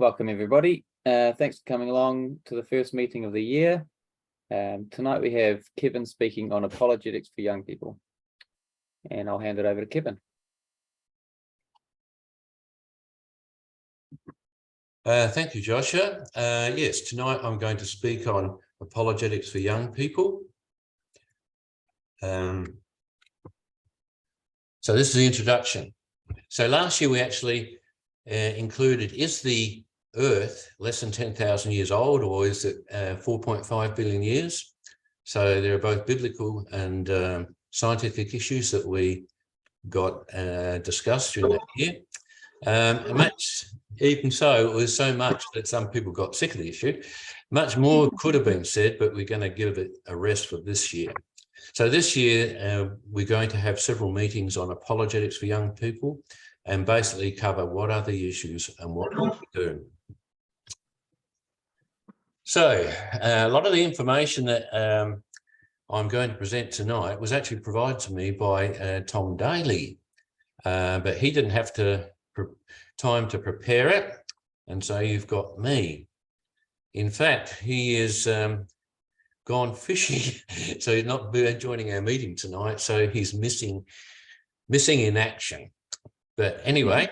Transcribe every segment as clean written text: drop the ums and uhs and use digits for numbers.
Welcome everybody. Thanks for coming along to the first meeting of the year. Tonight we have Kevin speaking on apologetics for young people. And I'll hand it over to Kevin. Thank you, Joshua. Yes, tonight I'm going to speak on apologetics for young people. So this is the introduction. So last year we actually included, is the Earth less than 10,000 years old, or is it 4.5 billion years? So there are both biblical and scientific issues that we got discussed during that year. Even so, it was so much that some people got sick of the issue. Much more could have been said, but we're going to give it a rest for this year. So this year, we're going to have several meetings on apologetics for young people and basically cover what are the issues and what we do. So a lot of the information that I'm going to present tonight was actually provided to me by Tom Daly, but he didn't have time to prepare it, and so you've got me. In fact, he is gone fishing, so he's not joining our meeting tonight, so he's missing in action. But anyway,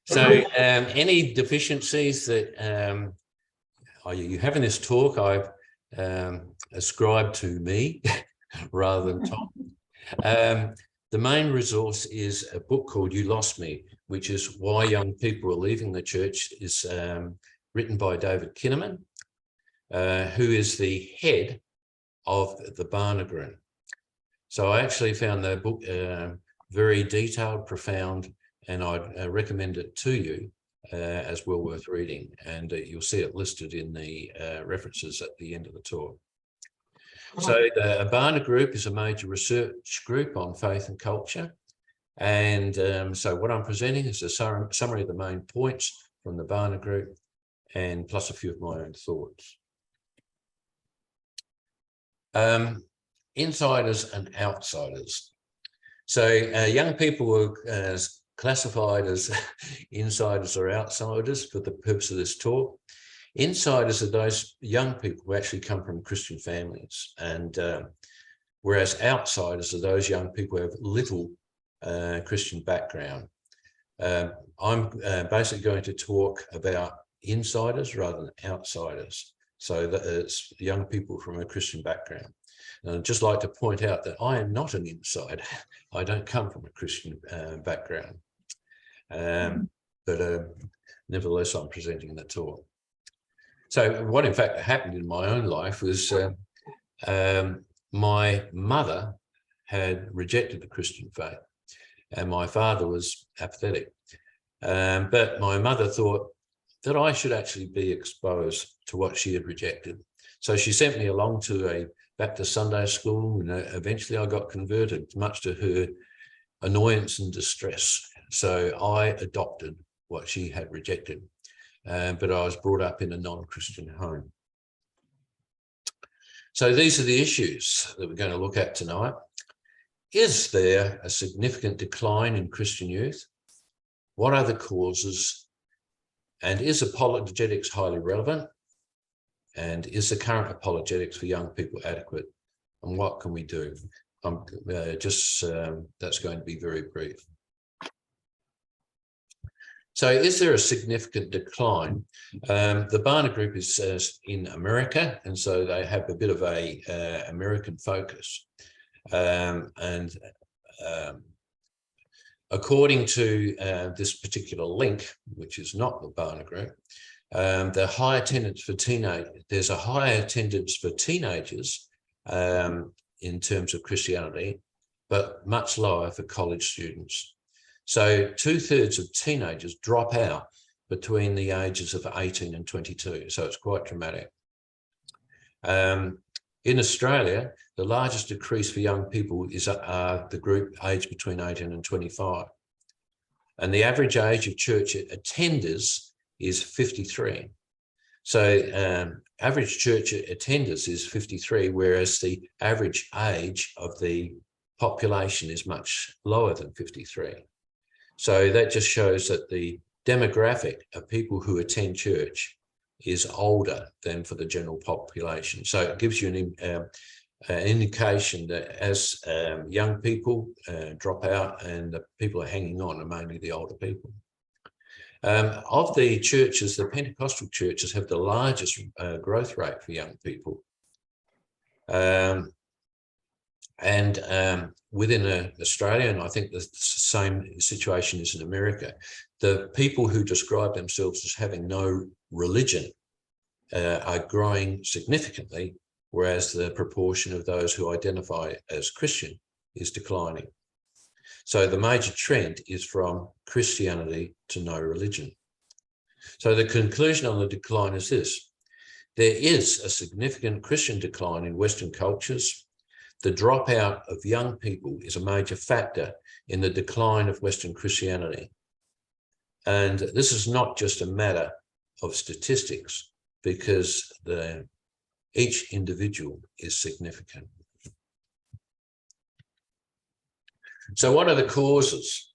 so any deficiencies that you have in this talk, I've ascribed to me rather than Tom. The main resource is a book called You Lost Me, which is Why Young People Are Leaving the Church, is written by David Kinnaman, who is the head of the Barna Group. So I actually found the book very detailed, profound, and I'd recommend it to you as well worth reading. And you'll see it listed in the references at the end of the talk. So the Barna Group is a major research group on faith and culture. And so what I'm presenting is a summary of the main points from the Barna Group, and plus a few of my own thoughts. Insiders and outsiders. So young people were classified as insiders or outsiders for the purpose of this talk. Insiders are those young people who actually come from Christian families, and whereas outsiders are those young people who have little Christian background. I'm basically going to talk about insiders rather than outsiders, so that it's young people from a Christian background. And I'd just like to point out that I am not an insider. I don't come from a Christian background, but nevertheless, I'm presenting the talk. So what in fact happened in my own life was my mother had rejected the Christian faith, and my father was apathetic. But my mother thought that I should actually be exposed to what she had rejected. So she sent me along to a Baptist Sunday school, and eventually I got converted, much to her annoyance and distress. So I adopted what she had rejected. But I was brought up in a non-Christian home. So these are the issues that we're going to look at tonight. Is there a significant decline in Christian youth? What are the causes? And is apologetics highly relevant? And is the current apologetics for young people adequate? And what can we do? That's going to be very brief. So is there a significant decline? The Barna Group is in America, and so they have a bit of a American focus. According to this particular link, which is not the Barna Group, the high attendance for there's a high attendance for teenagers in terms of Christianity, but much lower for college students. So 2/3 of teenagers drop out between the ages of 18 and 22. So it's quite dramatic. In Australia, the largest decrease for young people is the group aged between 18 and 25. And the average age of church attenders is 53. So average church attenders is 53, whereas the average age of the population is much lower than 53. So that just shows that the demographic of people who attend church is older than for the general population. So it gives you an indication that as young people drop out and the people are hanging on are mainly the older people. Of the churches, the Pentecostal churches have the largest growth rate for young people. Within Australia, and I think the same situation is in America, the people who describe themselves as having no religion are growing significantly, whereas the proportion of those who identify as Christian is declining. So the major trend is from Christianity to no religion. So the conclusion on the decline is this: there is a significant Christian decline in Western cultures. The dropout of young people is a major factor in the decline of Western Christianity. And this is not just a matter of statistics, because each individual is significant. So what are the causes?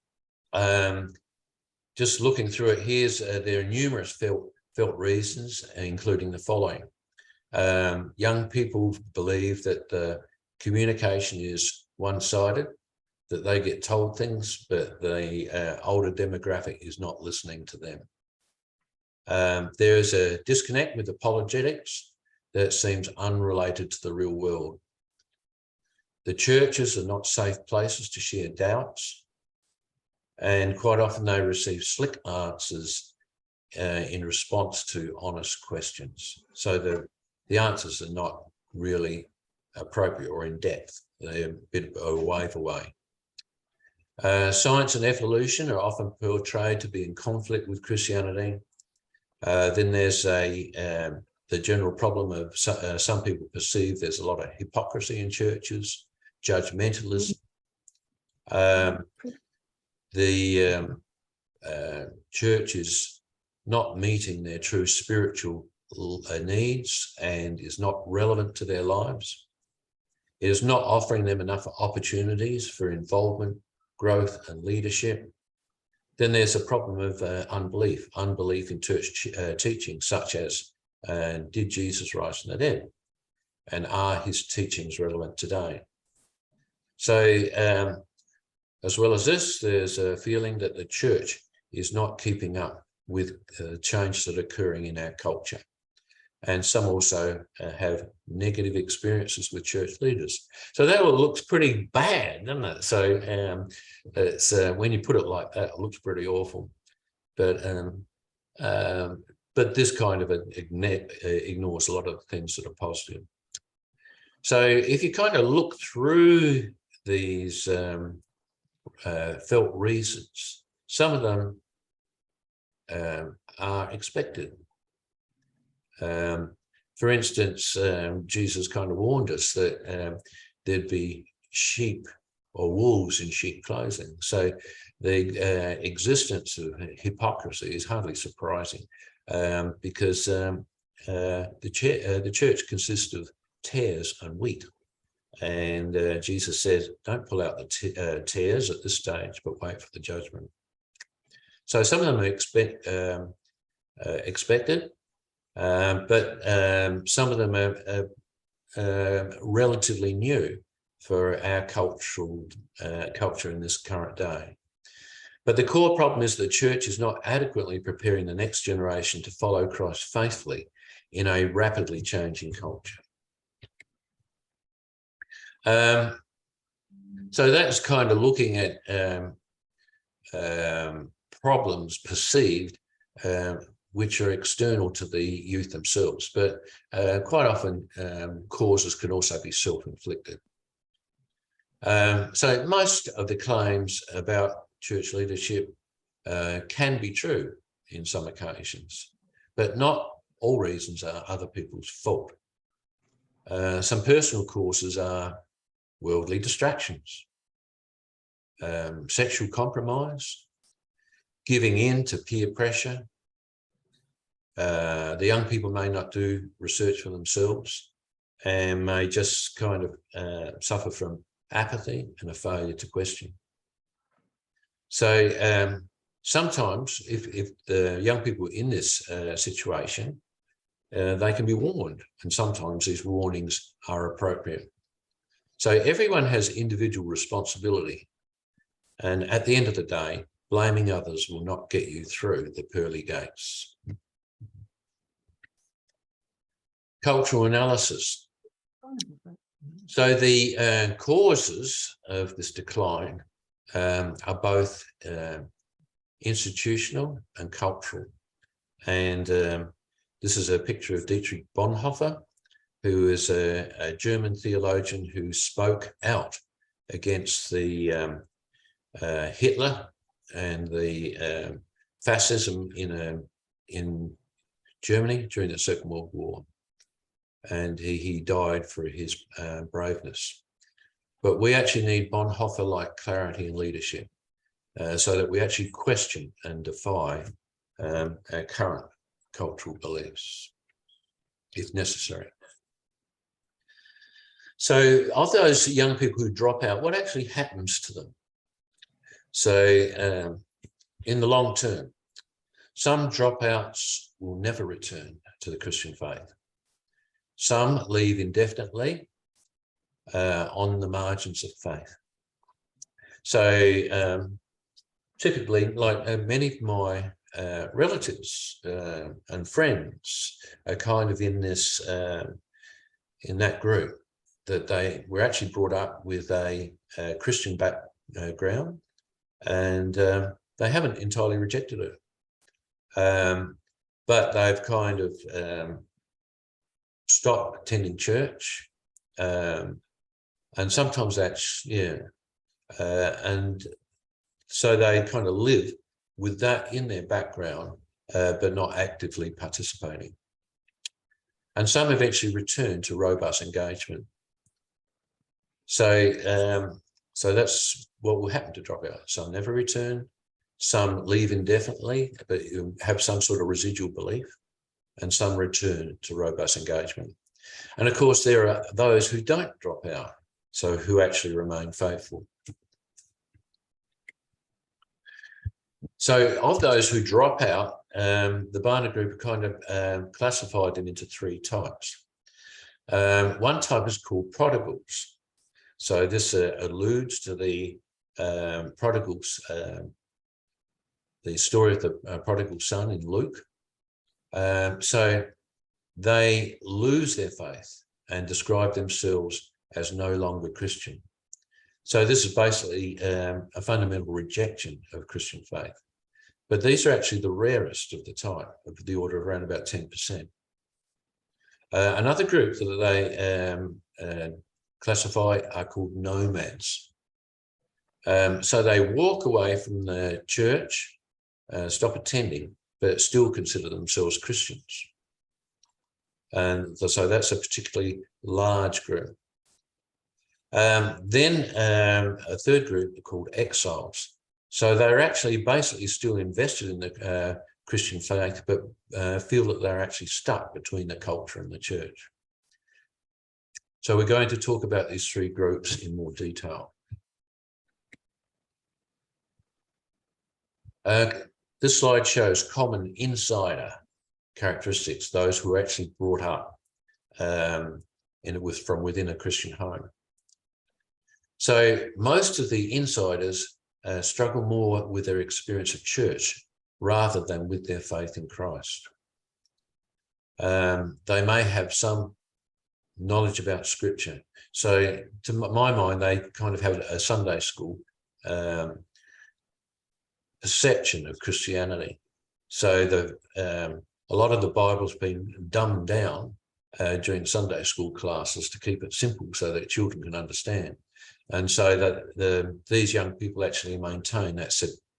Just looking through it, there are numerous felt reasons, including the following. Young people believe that the communication is one-sided, that they get told things, but the older demographic is not listening to them. There is a disconnect with apologetics that seems unrelated to the real world. The churches are not safe places to share doubts, and quite often they receive slick answers in response to honest questions. So the answers are not really appropriate or in depth. They're a bit of a wave away. Science and evolution are often portrayed to be in conflict with Christianity. Then there's the general problem of some people perceive there's a lot of hypocrisy in churches, judgmentalism. The church is not meeting their true spiritual needs and is not relevant to their lives. It is not offering them enough opportunities for involvement, growth, and leadership. Then there's a problem of unbelief in church teaching, such as, did Jesus rise from the dead? And are his teachings relevant today? So, as well as this, there's a feeling that the church is not keeping up with change that are occurring in our culture. And some also have negative experiences with church leaders. So that all looks pretty bad, doesn't it? So it's when you put it like that, it looks pretty awful. But this kind of ignores a lot of things that are positive. So if you kind of look through these felt reasons, some of them are expected. For instance, Jesus kind of warned us that there'd be sheep or wolves in sheep clothing. So the existence of hypocrisy is hardly surprising, because the church consists of tares and wheat. And Jesus said, don't pull out the tares at this stage, but wait for the judgment. So some of them are expected. But some of them are relatively new for our culture in this current day. But the core problem is the church is not adequately preparing the next generation to follow Christ faithfully in a rapidly changing culture. So that's kind of looking at problems perceived which are external to the youth themselves, but quite often causes can also be self-inflicted. So most of the claims about church leadership can be true in some occasions, but not all reasons are other people's fault. Some personal causes are worldly distractions, sexual compromise, giving in to peer pressure. The young people may not do research for themselves and may just kind of suffer from apathy and a failure to question. So Sometimes if the young people in this situation, they can be warned, and sometimes these warnings are appropriate. So everyone has individual responsibility, and at the end of the day, blaming others will not get you through the pearly gates. Cultural analysis. So the causes of this decline are both institutional and cultural. And this is a picture of Dietrich Bonhoeffer, who is a German theologian who spoke out against the Hitler and the fascism in Germany during the Second World War. And he died for his braveness. But we actually need Bonhoeffer-like clarity and leadership so that we actually question and defy our current cultural beliefs, if necessary. So of those young people who drop out, what actually happens to them? So in the long term, some dropouts will never return to the Christian faith. Some leave indefinitely on the margins of faith. So typically, like many of my relatives and friends are kind of in this, in that group, that they were actually brought up with a Christian background, and they haven't entirely rejected it. But they've kind of stopped attending church, and sometimes that's, and so they kind of live with that in their background, but not actively participating. And some eventually return to robust engagement. So, so that's what will happen to dropouts. Some never return, some leave indefinitely, but have some sort of residual belief, and some return to robust engagement. And of course, there are those who don't drop out, so who actually remain faithful. So of those who drop out, the Barna Group kind of classified them into three types. One type is called prodigals. So this alludes to the prodigals, the story of the prodigal son in Luke. So they lose their faith and describe themselves as no longer Christian. So this is basically a fundamental rejection of Christian faith. But these are actually the rarest of the type, of the order of around about 10%. Another group that they classify are called nomads. So they walk away from the church, stop attending, but still consider themselves Christians. And so that's a particularly large group. Then a third group are called exiles. So they're actually basically still invested in the Christian faith, but feel that they're actually stuck between the culture and the church. So we're going to talk about these three groups in more detail. This slide shows common insider characteristics, those who are actually brought up from within a Christian home. So most of the insiders struggle more with their experience of church rather than with their faith in Christ. They may have some knowledge about Scripture. So to my mind, they kind of have a Sunday school perception of Christianity. So a lot of the Bible's been dumbed down during Sunday school classes to keep it simple so that children can understand. And so that these young people actually maintain that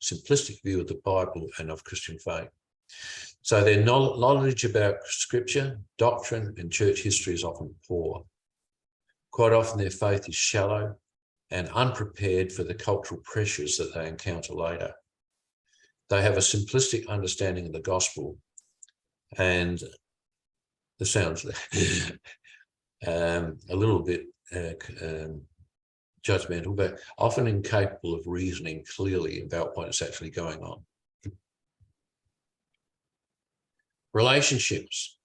simplistic view of the Bible and of Christian faith. So their knowledge about Scripture, doctrine, and church history is often poor. Quite often their faith is shallow and unprepared for the cultural pressures that they encounter later. They have a simplistic understanding of the gospel, and this sounds a little bit judgmental, but often incapable of reasoning clearly about what is actually going on. Relationships.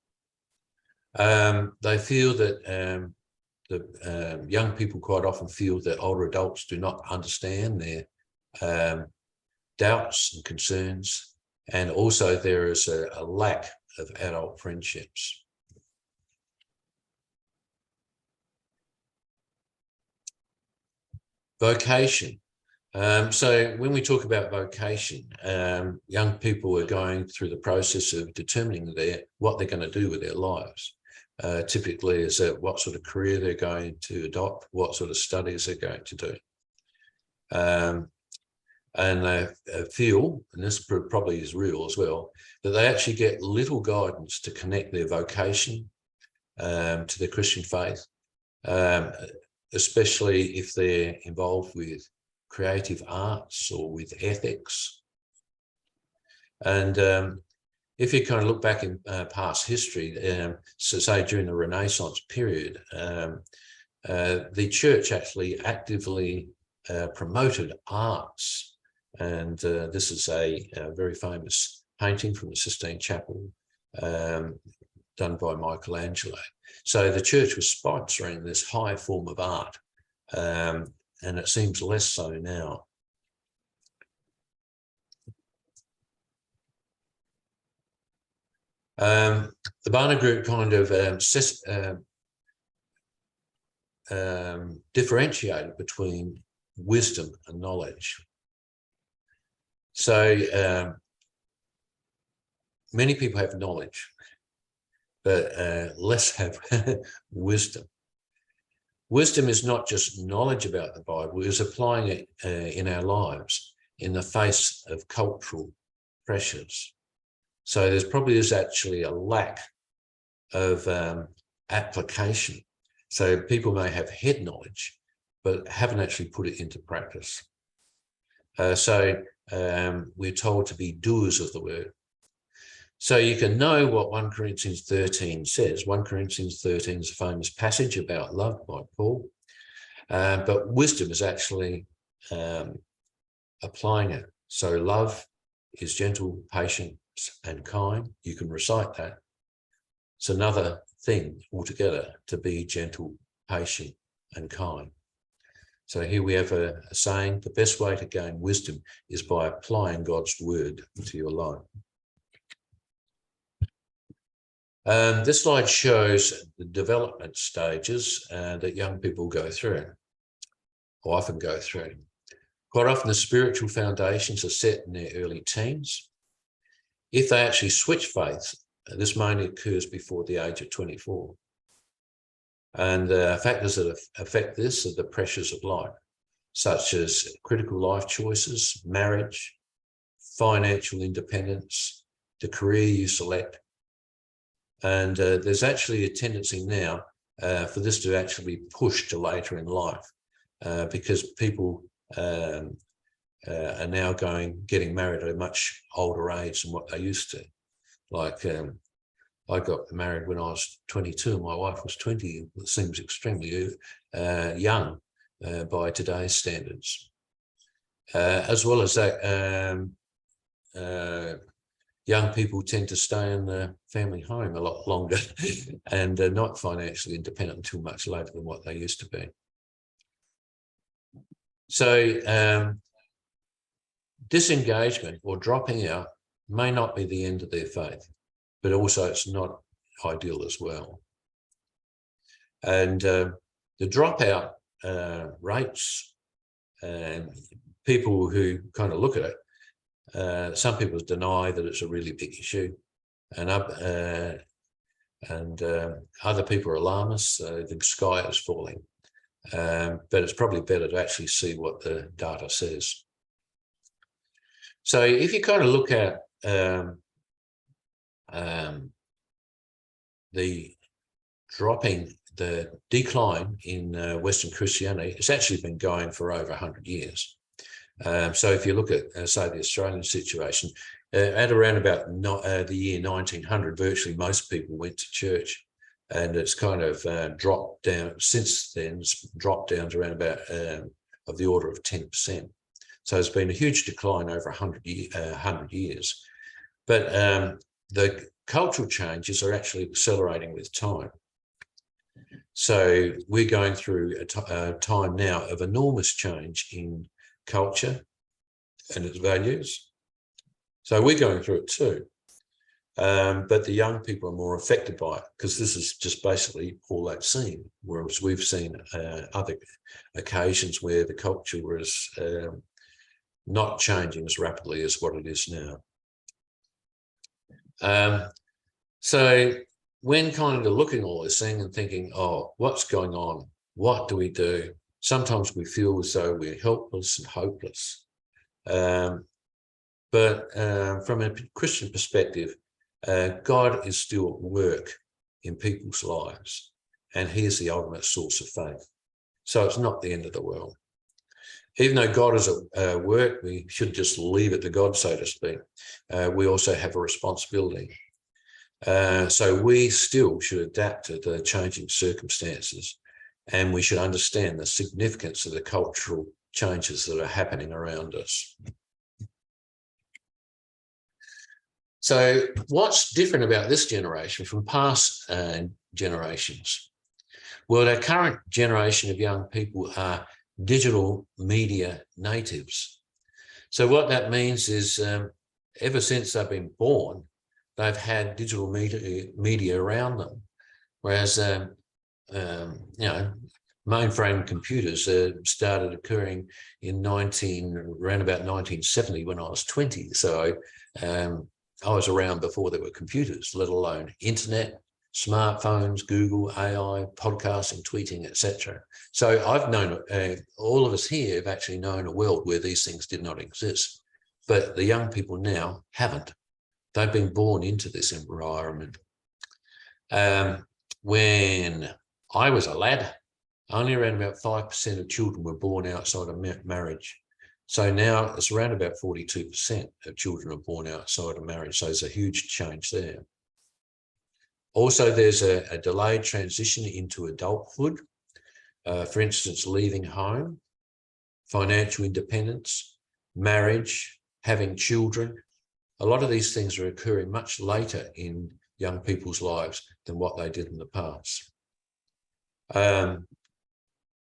They feel that young people quite often feel that older adults do not understand their doubts and concerns, and also there is a lack of adult friendships. Vocation. So when we talk about vocation, young people are going through the process of determining what they're going to do with their lives. Typically is what sort of career they're going to adopt, what sort of studies they're going to do. And they feel, and this probably is real as well, that they actually get little guidance to connect their vocation to their Christian faith, especially if they're involved with creative arts or with ethics. And if you kind of look back in past history, so say during the Renaissance period, the church actually actively promoted arts. And this is a very famous painting from the Sistine Chapel done by Michelangelo. So the church was sponsoring this high form of art, and it seems less so now. The Barna Group kind of differentiated between wisdom and knowledge. So many people have knowledge, but less have wisdom. Wisdom is not just knowledge about the Bible, it's applying it in our lives in the face of cultural pressures. So there's probably actually a lack of application. So people may have head knowledge, but haven't actually put it into practice. So we're told to be doers of the word. So you can know what 1 Corinthians 13 says. 1 Corinthians 13 is a famous passage about love by Paul, but wisdom is actually applying it. So love is gentle, patient, and kind. You can recite that. It's another thing altogether to be gentle, patient, and kind. So here we have a saying, the best way to gain wisdom is by applying God's word to your life. This slide shows the development stages that young people go through, or often go through. Quite often the spiritual foundations are set in their early teens. If they actually switch faiths, this mainly occurs before the age of 24. And factors that affect this are the pressures of life, such as critical life choices, marriage, financial independence, the career you select. And there's actually a tendency now for this to actually be pushed to later in life because people are now getting married at a much older age than what they used to. Like I got married when I was 22, my wife was 20. It seems extremely young by today's standards. As well as that, young people tend to stay in the family home a lot longer and not financially independent until much later than what they used to be. So disengagement or dropping out may not be the end of their faith, but also it's not ideal as well. And the dropout rates, and people who kind of look at it, some people deny that it's a really big issue, and other people are alarmists. The sky is falling, but it's probably better to actually see what the data says. So if you kind of look at the decline in Western Christianity, it's actually been going for over 100 years. So if you look at, say, the Australian situation, at around about the year 1900, virtually most people went to church, and it's kind of dropped down since then. It's dropped down to around about of the order of 10%. So it's been a huge decline over 100 years. But the cultural changes are actually accelerating with time. So we're going through a time now of enormous change in culture and its values. So we're going through it too. But the young people are more affected by it because this is just basically all they've seen, whereas we've seen other occasions where the culture is not changing as rapidly as what it is now. So when kind of looking at all this thing and thinking, oh, what's going on? What do we do? Sometimes we feel as though we're helpless and hopeless. But from a Christian perspective, God is still at work in people's lives, and he is the ultimate source of faith. So it's not the end of the world. Even though God is at work, we should just leave it to God, so to speak. We also have a responsibility. So we still should adapt to the changing circumstances, and we should understand the significance of the cultural changes that are happening around us. So what's different about this generation from past generations? Well, our current generation of young people are digital media natives. So what that means is ever since they've been born, they've had digital media around them. Whereas, mainframe computers started occurring in around about 1970 when I was 20. So I was around before there were computers, let alone internet, smartphones, Google, AI, podcasting, tweeting, etc. So I've known, all of us here have actually known a world where these things did not exist. But the young people now haven't. They've been born into this environment. When I was a lad, only around about 5% of children were born outside of marriage. So now it's around about 42% of children are born outside of marriage. So there's a huge change there. Also, there's a delayed transition into adulthood. For instance, leaving home, financial independence, marriage, having children. A lot of these things are occurring much later in young people's lives than what they did in the past.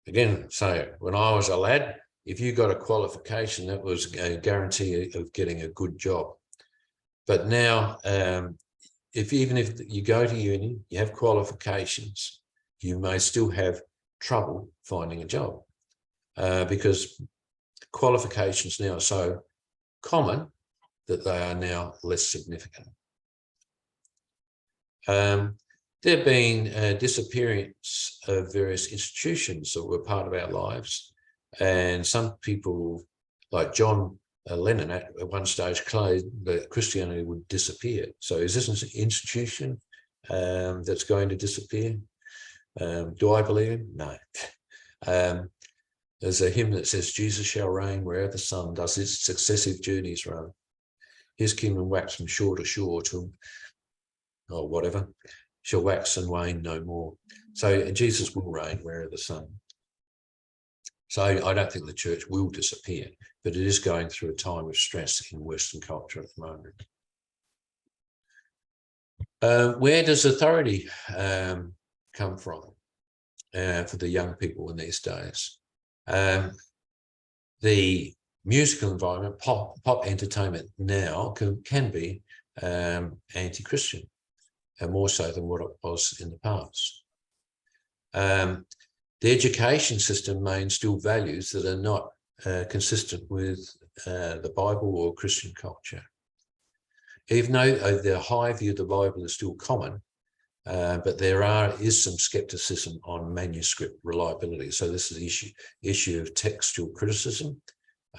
Again, so when I was a lad, if you got a qualification, that was a guarantee of getting a good job. But now, even if you go to uni, you have qualifications, you may still have trouble finding a job because qualifications now are so common that they are now less significant. There have been disappearance of various institutions that were part of our lives. And some people, like John Lennon, at one stage claimed that Christianity would disappear. So is this an institution that's going to disappear? Do I believe him? No. There's a hymn that says, Jesus shall reign wherever the sun does its successive journeys run. His kingdom wax from shore to shore till, or whatever, shall wax and wane no more. So Jesus will reign wherever the sun. So I don't think the church will disappear, but it is going through a time of stress in Western culture at the moment. Where does authority come from for the young people in these days? The musical environment, pop entertainment now can be anti-Christian, and more so than what it was in the past. The education system may instill values that are not consistent with the Bible or Christian culture. Even though the high view of the Bible is still common, but there is some skepticism on manuscript reliability. So this is the issue of textual criticism.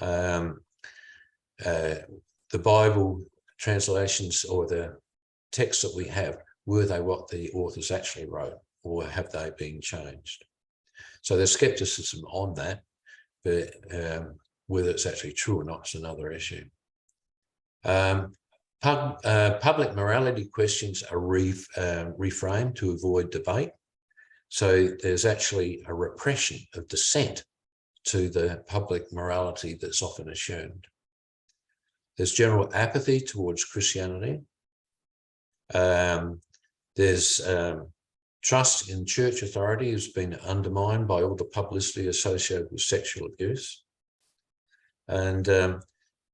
The Bible translations or the texts that we have, were they what the authors actually wrote, or have they been changed? So there's skepticism on that, but whether it's actually true or not is another issue. Public morality questions are reframed to avoid debate. So there's actually a repression of dissent to the public morality that's often assumed. There's general apathy towards Christianity. There's trust in church authority has been undermined by all the publicity associated with sexual abuse. And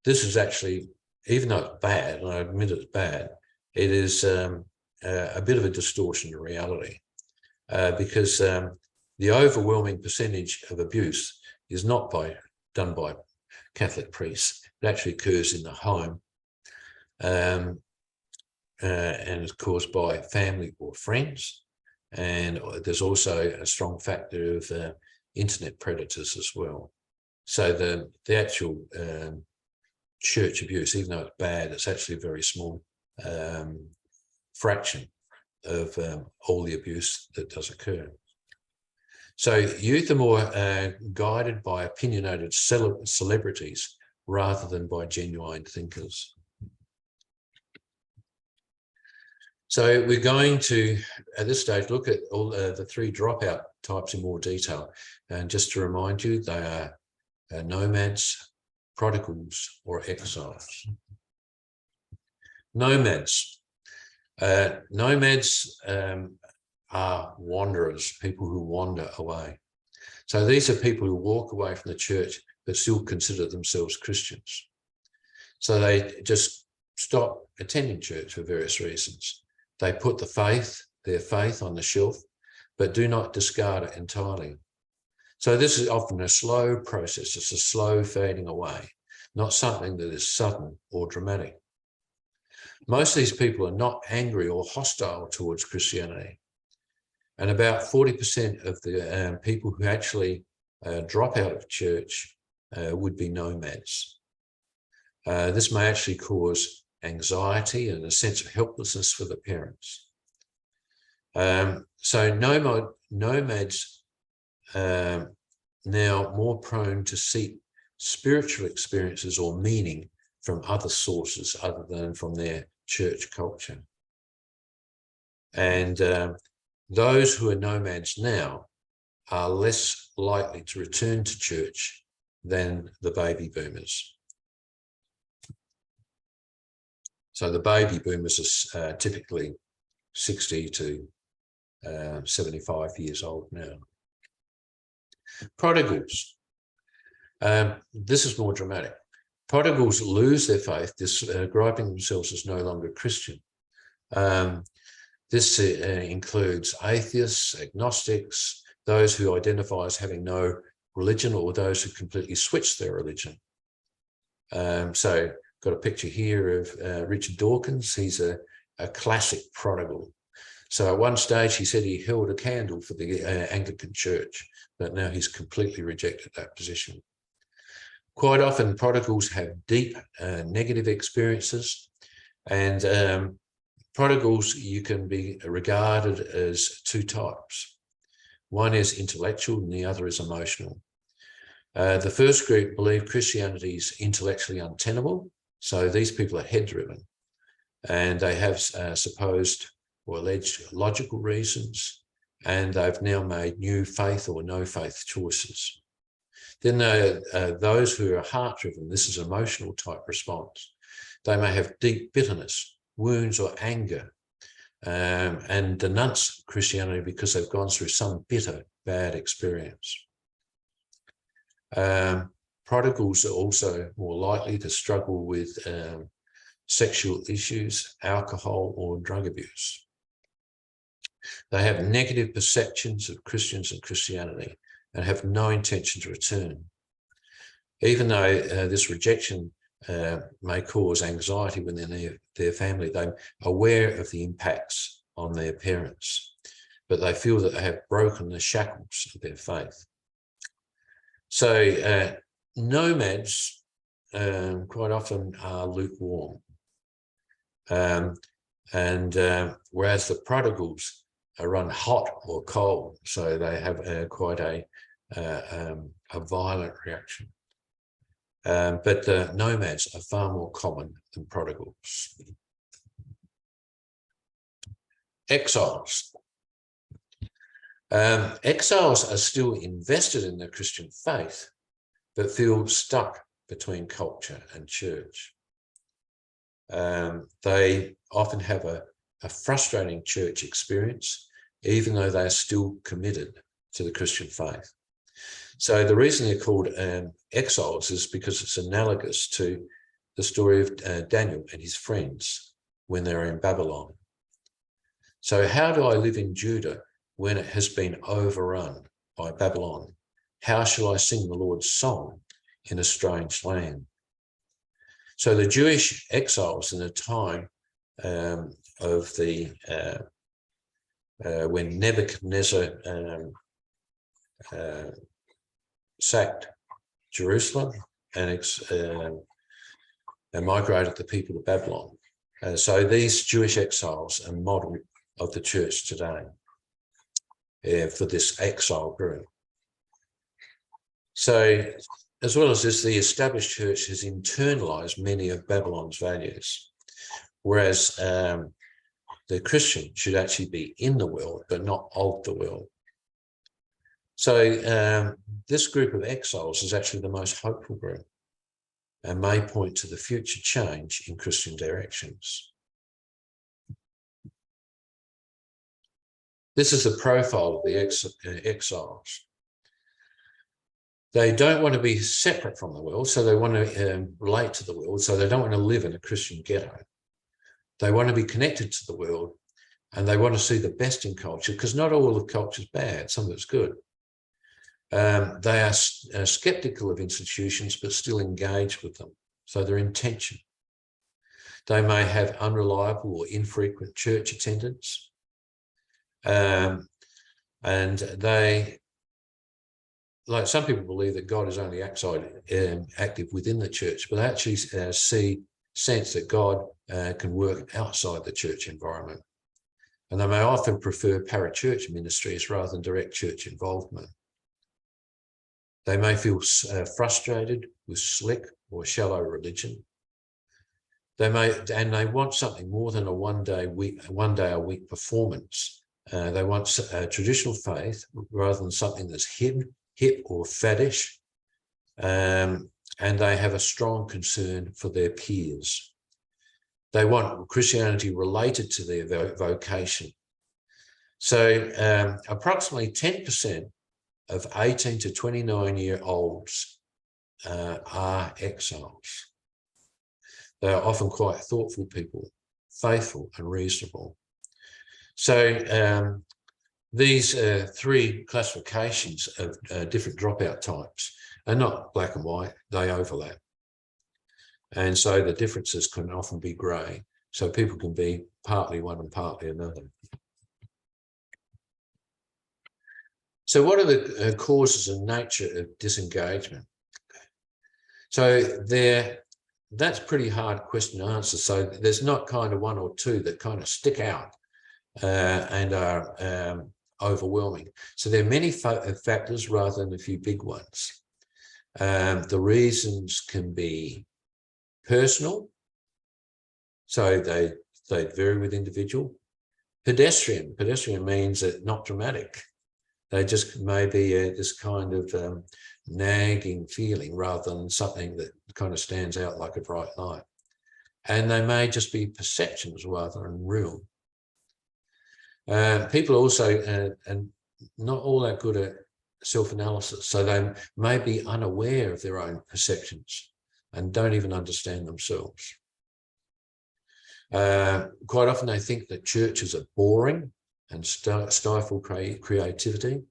this is actually, even though it's bad, and I admit it's bad, it is a bit of a distortion of reality, because the overwhelming percentage of abuse is not done by Catholic priests. It actually occurs in the home, and is caused by family or friends. And there's also a strong factor of internet predators as well. So the actual church abuse, even though it's bad, it's actually a very small fraction of all the abuse that does occur. So youth are more guided by opinionated celebrities rather than by genuine thinkers. So we're going to, at this stage, look at all the three dropout types in more detail. And just to remind you, they are nomads, prodigals, or exiles. Nomads. Nomads are wanderers, people who wander away. So these are people who walk away from the church but still consider themselves Christians. So they just stop attending church for various reasons. They put their faith on the shelf, but do not discard it entirely. So this is often a slow process. It's a slow fading away, not something that is sudden or dramatic. Most of these people are not angry or hostile towards Christianity. And about 40% of the people who actually drop out of church would be nomads. This may actually cause anxiety and a sense of helplessness for the parents. So nomads now more prone to seek spiritual experiences or meaning from other sources other than from their church culture. And those who are nomads now are less likely to return to church than the baby boomers. So the baby boomers are typically 60 to 75 years old now. Prodigals. This is more dramatic. Prodigals lose their faith, describing themselves as no longer Christian. This includes atheists, agnostics, those who identify as having no religion, or those who completely switch their religion. So got a picture here of Richard Dawkins. He's a classic prodigal. So at one stage he said he held a candle for the Anglican Church, but now he's completely rejected that position. Quite often prodigals have deep negative experiences, and prodigals, you can be regarded as two types. One is intellectual and the other is emotional. The first group believe Christianity is intellectually untenable. So these people are head-driven, and they have supposed or alleged logical reasons, and they've now made new faith or no faith choices. Then those who are heart-driven, this is an emotional type response. They may have deep bitterness, wounds, or anger, and denounce Christianity because they've gone through some bitter, bad experience. Prodigals are also more likely to struggle with sexual issues, alcohol, or drug abuse. They have negative perceptions of Christians and Christianity and have no intention to return. Even though this rejection may cause anxiety within their family, they're aware of the impacts on their parents, but they feel that they have broken the shackles of their faith. So nomads quite often are lukewarm, whereas the prodigals run hot or cold, so they have quite a violent reaction. But nomads are far more common than prodigals. Exiles. Exiles are still invested in the Christian faith, but feel stuck between culture and church. They often have a a frustrating church experience, even though they are still committed to the Christian faith. So the reason they're called exiles is because it's analogous to the story of Daniel and his friends when they were in Babylon. So how do I live in Judah when it has been overrun by Babylon? How shall I sing the Lord's song in a strange land? So the Jewish exiles in the time of the when Nebuchadnezzar sacked Jerusalem and migrated the people to Babylon. So these Jewish exiles are model of the church today for this exile group. So as well as this, the established church has internalized many of Babylon's values, whereas the Christian should actually be in the world, but not of the world. So this group of exiles is actually the most hopeful group and may point to the future change in Christian directions. This is the profile of the exiles. They don't want to be separate from the world, so they want to relate to the world, so they don't want to live in a Christian ghetto. They want to be connected to the world, and they want to see the best in culture, because not all of culture is bad, some of it's good. They are skeptical of institutions, but still engage with them. So they're in tension. They may have unreliable or infrequent church attendance. And they, like some people believe that God is only active within the church, but they actually sense that God can work outside the church environment. And they may often prefer parachurch ministries rather than direct church involvement. They may feel frustrated with slick or shallow religion. They want something more than a one day a week performance. They want a traditional faith rather than something that's hip or faddish. And they have a strong concern for their peers. They want Christianity related to their vocation. So approximately 10% of 18 to 29-year-olds are exiles. They are often quite thoughtful people, faithful and reasonable. So these three classifications of different dropout types are not black and white, they overlap. And so the differences can often be grey. So people can be partly one and partly another. So what are the causes and nature of disengagement? So that's a pretty hard question to answer. So there's not kind of one or two that kind of stick out and are overwhelming. So there are many factors rather than a few big ones. The reasons can be personal. So they vary with individual. Pedestrian means that not dramatic. They just may be this kind of nagging feeling rather than something that kind of stands out like a bright light. And they may just be perceptions rather than real. People also, and not all that good at self-analysis, so they may be unaware of their own perceptions and don't even understand themselves. Quite often they think that churches are boring and stifle creativity.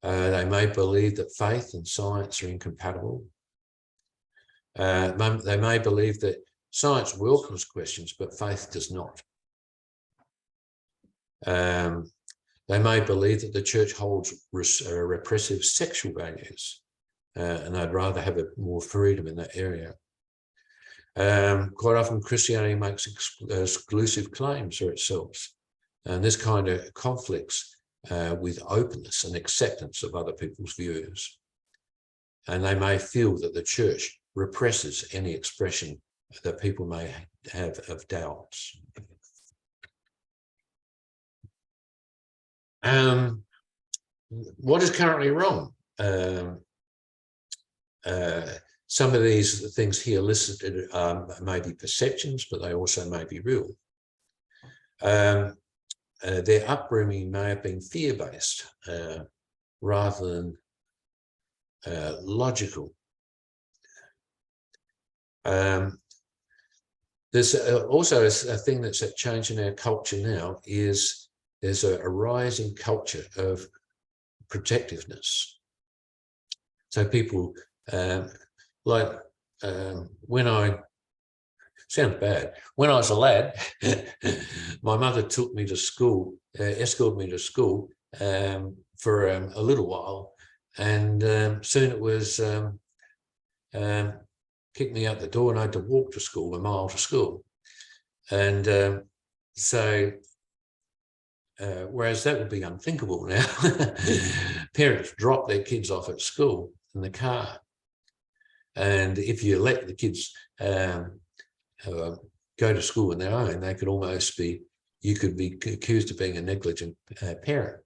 They may believe that faith and science are incompatible. They may believe that science welcomes questions, but faith does not. They may believe that the church holds repressive sexual values, and they'd rather have more freedom in that area. Quite often Christianity makes exclusive claims for itself, and this kind of conflicts with openness and acceptance of other people's views. And they may feel that the church represses any expression that people may have of doubts. What is currently wrong? Some of these things here listed may be perceptions, but they also may be real. their upbringing may have been fear-based rather than logical. There's also a thing that's a change in our culture now is there's a rising culture of protectiveness. So people when I sounds bad. When I was a lad, my mother took me to school, escorted me to school for a little while, and soon it was kicked me out the door, and I had to walk to school, a mile to school. And whereas that would be unthinkable now, parents drop their kids off at school in the car, and if you let the kids go to school on their own, they could almost be, you could be accused of being a negligent parent.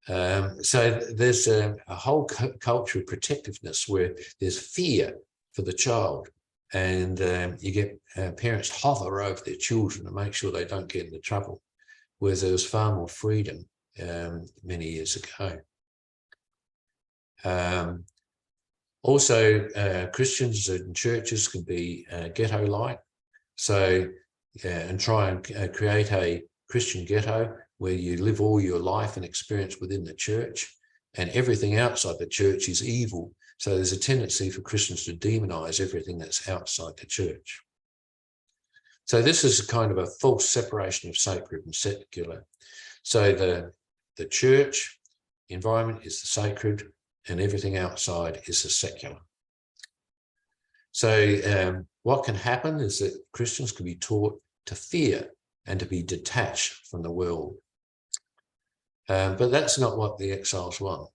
So there's a whole culture of protectiveness where there's fear for the child, and you get parents hover over their children to make sure they don't get into trouble, whereas there was far more freedom many years ago. Also, Christians and churches can be ghetto-like, so and try and create a Christian ghetto where you live all your life and experience within the church, and everything outside the church is evil. So there's a tendency for Christians to demonize everything that's outside the church. So this is a kind of a false separation of sacred and secular. So the church environment is the sacred, and everything outside is the secular. So what can happen is that Christians can be taught to fear and to be detached from the world. But that's not what the exiles want.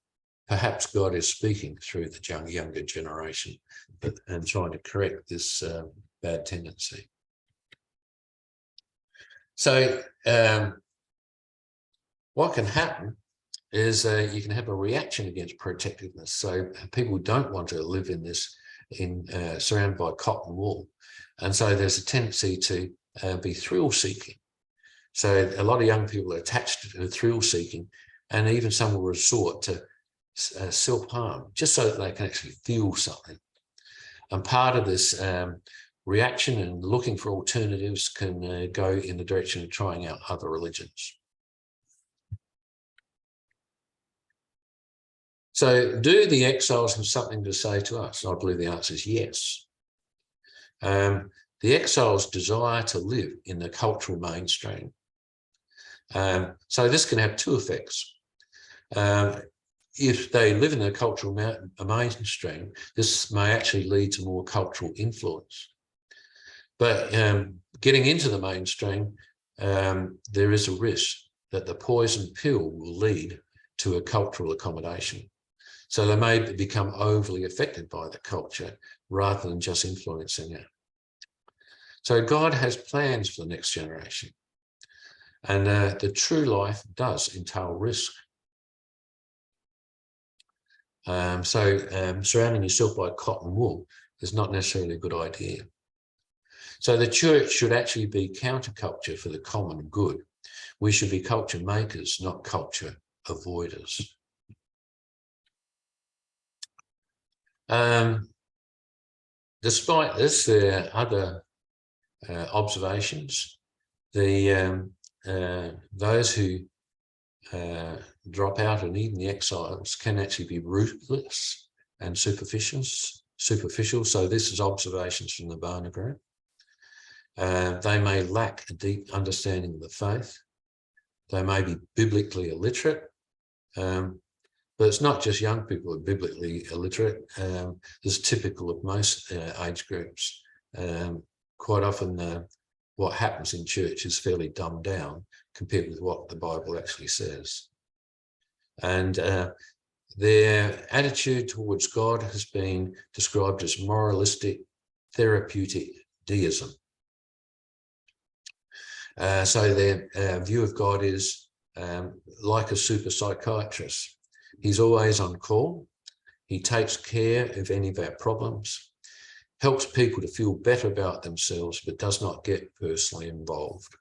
Perhaps God is speaking through the younger generation and trying to correct this bad tendency. So what can happen is you can have a reaction against protectiveness. So people don't want to live in this, surrounded by cotton wool. And so there's a tendency to be thrill-seeking. So a lot of young people are attached to thrill-seeking, and even some will resort to self-harm, just so that they can actually feel something. And part of this reaction and looking for alternatives can go in the direction of trying out other religions. So do the exiles have something to say to us? And I believe the answer is yes. The exiles desire to live in the cultural mainstream. So this can have two effects. If they live in the cultural mainstream, this may actually lead to more cultural influence. But getting into the mainstream, there is a risk that the poison pill will lead to a cultural accommodation. So they may become overly affected by the culture rather than just influencing it. So God has plans for the next generation. And the true life does entail risk. Surrounding yourself by cotton wool is not necessarily a good idea. So the church should actually be counterculture for the common good. We should be culture makers, not culture avoiders. Despite this, there are other observations. Those who drop out, and even the exiles, can actually be ruthless and superficial. So this is observations from the Barna Group. They may lack a deep understanding of the faith. They may be biblically illiterate. But it's not just young people who are biblically illiterate. This is typical of most age groups. Quite often what happens in church is fairly dumbed down compared with what the Bible actually says. And their attitude towards God has been described as moralistic, therapeutic deism. So their view of God is like a super psychiatrist. He's always on call. He takes care of any of our problems, helps people to feel better about themselves, but does not get personally involved.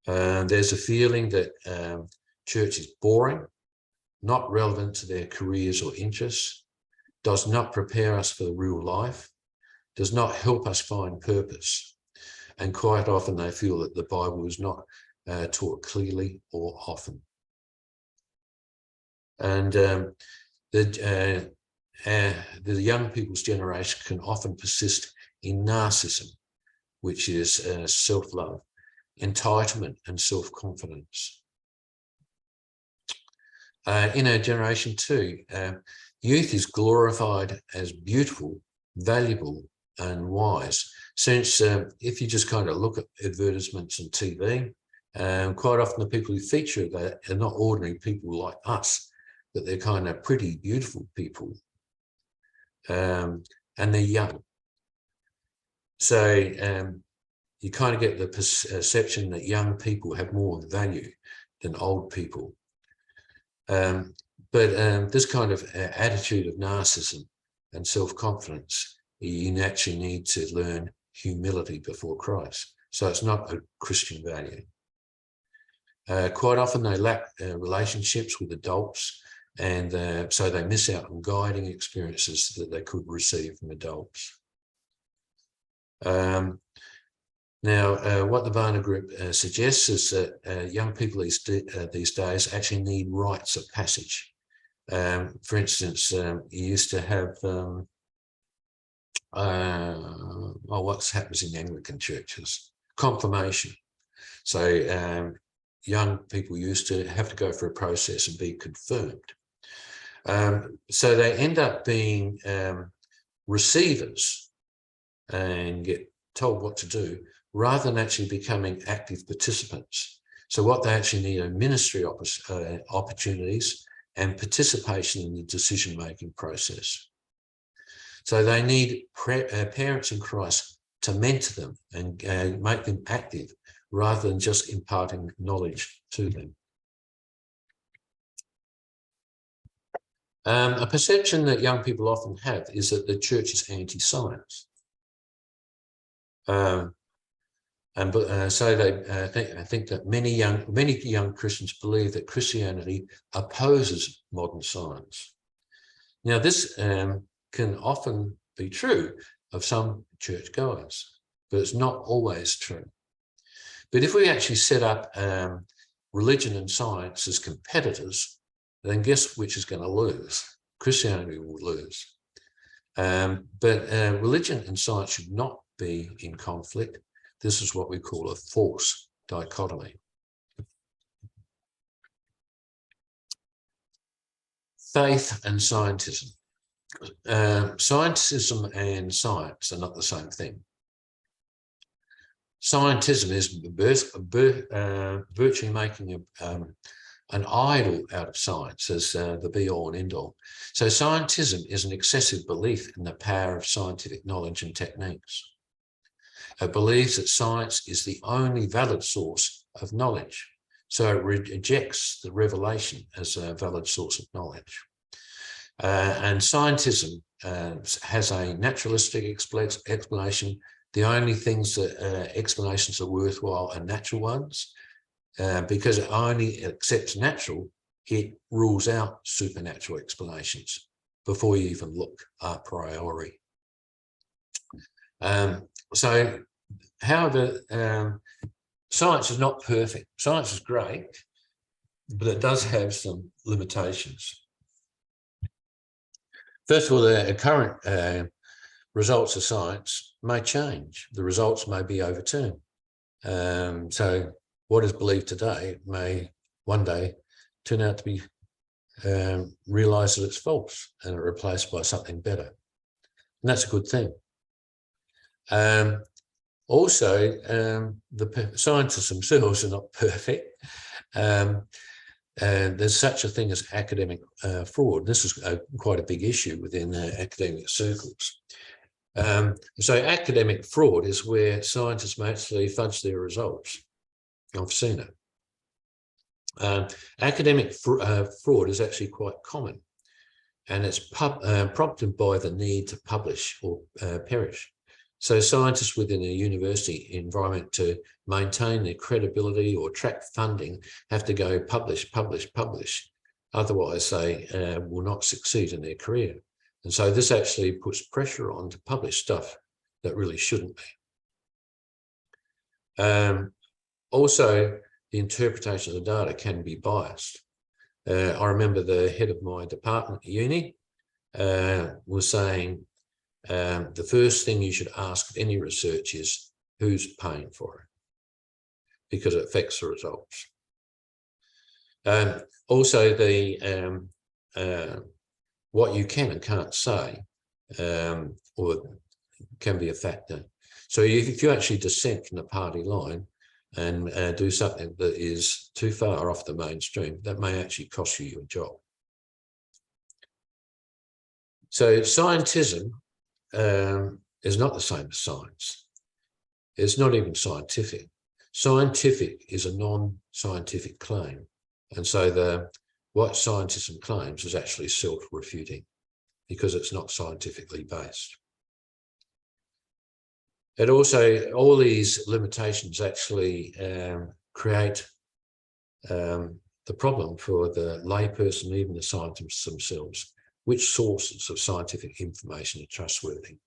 There's a feeling that church is boring, not relevant to their careers or interests, does not prepare us for real life, does not help us find purpose. And quite often they feel that the Bible is not taught clearly or often. And the young people's generation can often persist in narcissism, which is self-love, entitlement and self-confidence. In our generation too, youth is glorified as beautiful, valuable and wise. Since if you just kind of look at advertisements on TV, quite often the people who feature that are not ordinary people like us, but they're kind of pretty, beautiful people. And they're young. So you kind of get the perception that young people have more value than old people. But this kind of attitude of narcissism and self-confidence, you naturally need to learn humility before Christ. So it's not a Christian value. Quite often they lack relationships with adults, and so they miss out on guiding experiences that they could receive from adults. Now, what the Varna Group suggests is that young people these days actually need rites of passage. For instance, you used to have, what happens in Anglican churches? Confirmation. So young people used to have to go through a process and be confirmed. So they end up being receivers and get told what to do, rather than actually becoming active participants. So what they actually need are ministry opportunities and participation in the decision-making process. So they need parents in Christ to mentor them and make them active, rather than just imparting knowledge to them. A perception that young people often have is that the church is anti-science. So they think that many young Christians believe that Christianity opposes modern science. Now, this can often be true of some churchgoers, but it's not always true. But if we actually set up religion and science as competitors, then guess which is going to lose? Christianity will lose. But religion and science should not be in conflict. This is what we call a false dichotomy. Faith and scientism. Scientism and science are not the same thing. Scientism is virtually making an idol out of science as the be-all and end-all. So scientism is an excessive belief in the power of scientific knowledge and techniques. It believes that science is the only valid source of knowledge. So it rejects the revelation as a valid source of knowledge. And scientism has a naturalistic explanation. The only things that explanations are worthwhile are natural ones. Because it only accepts natural, it rules out supernatural explanations before you even look a priori. So, however, science is not perfect. Science is great, but it does have some limitations. First of all, the current results of science may change. The results may be overturned. So what is believed today may one day turn out to be realised that it's false and replaced by something better. And that's a good thing. Also, the scientists themselves are not perfect. And there's such a thing as academic fraud. This is quite a big issue within academic circles. So academic fraud is where scientists may actually fudge their results. I've seen it. Academic fraud is actually quite common, and it's prompted by the need to publish or perish. So scientists within a university environment, to maintain their credibility or attract funding, have to go publish, publish, publish. Otherwise, they will not succeed in their career. And so this actually puts pressure on to publish stuff that really shouldn't be. Also, the interpretation of the data can be biased. I remember the head of my department at uni was saying, the first thing you should ask of any research is who's paying for it, because it affects the results. Also, the what you can and can't say or can be a factor. So if you actually dissent from the party line and do something that is too far off the mainstream, that may actually cost you your job. So scientism is not the same as science. It's not even scientific. Scientific is a non-scientific claim. And so what scientism claims is actually self-refuting, because it's not scientifically based. It also, all these limitations actually create the problem for the layperson, even the scientists themselves. Which sources of scientific information are trustworthy?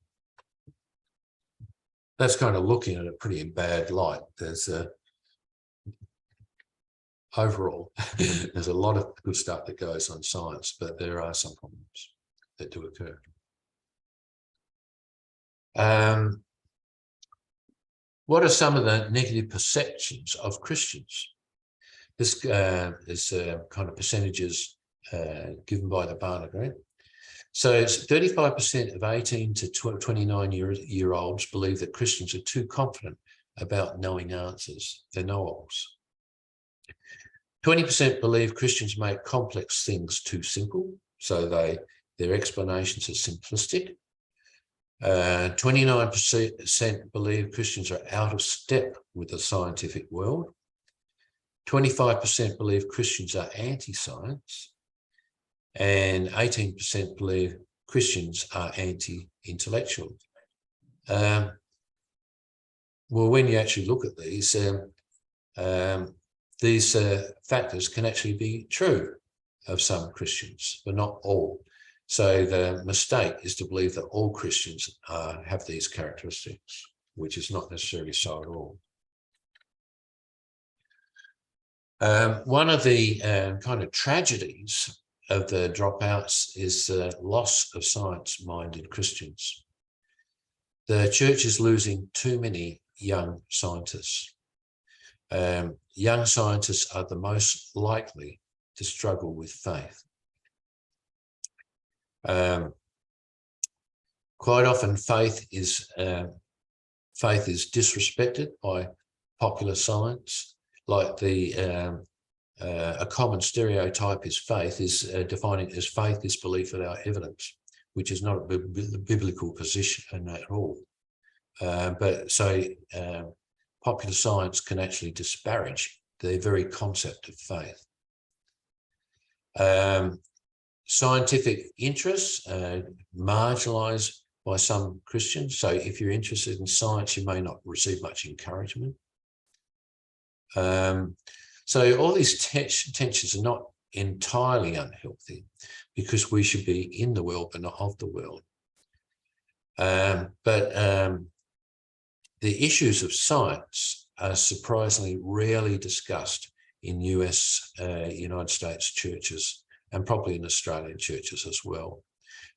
That's kind of looking at it pretty in bad light. There's overall, there's a lot of good stuff that goes on science, but there are some problems that do occur. What are some of the negative perceptions of Christians? This is kind of percentages given by the Barna Group. So it's 35% of 18 to 29-year-olds believe that Christians are too confident about knowing answers. They're know-alls. 20% believe Christians make complex things too simple, so their explanations are simplistic. 29% believe Christians are out of step with the scientific world. 25% believe Christians are anti-science. And 18% believe Christians are anti-intellectual. Well, when you actually look at these factors can actually be true of some Christians, but not all. So the mistake is to believe that all Christians have these characteristics, which is not necessarily so at all. One of the kind of tragedies of the dropouts is the loss of science-minded Christians. The church is losing too many young scientists. Young scientists are the most likely to struggle with faith. Quite often faith is disrespected by popular science, like a common stereotype is faith is defining as faith is belief without evidence, which is not a biblical position at all. But so popular science can actually disparage the very concept of faith. Scientific interests marginalised by some Christians. So if you're interested in science, you may not receive much encouragement. So all these tensions are not entirely unhealthy, because we should be in the world but not of the world. But the issues of science are surprisingly rarely discussed in United States churches, and probably in Australian churches as well.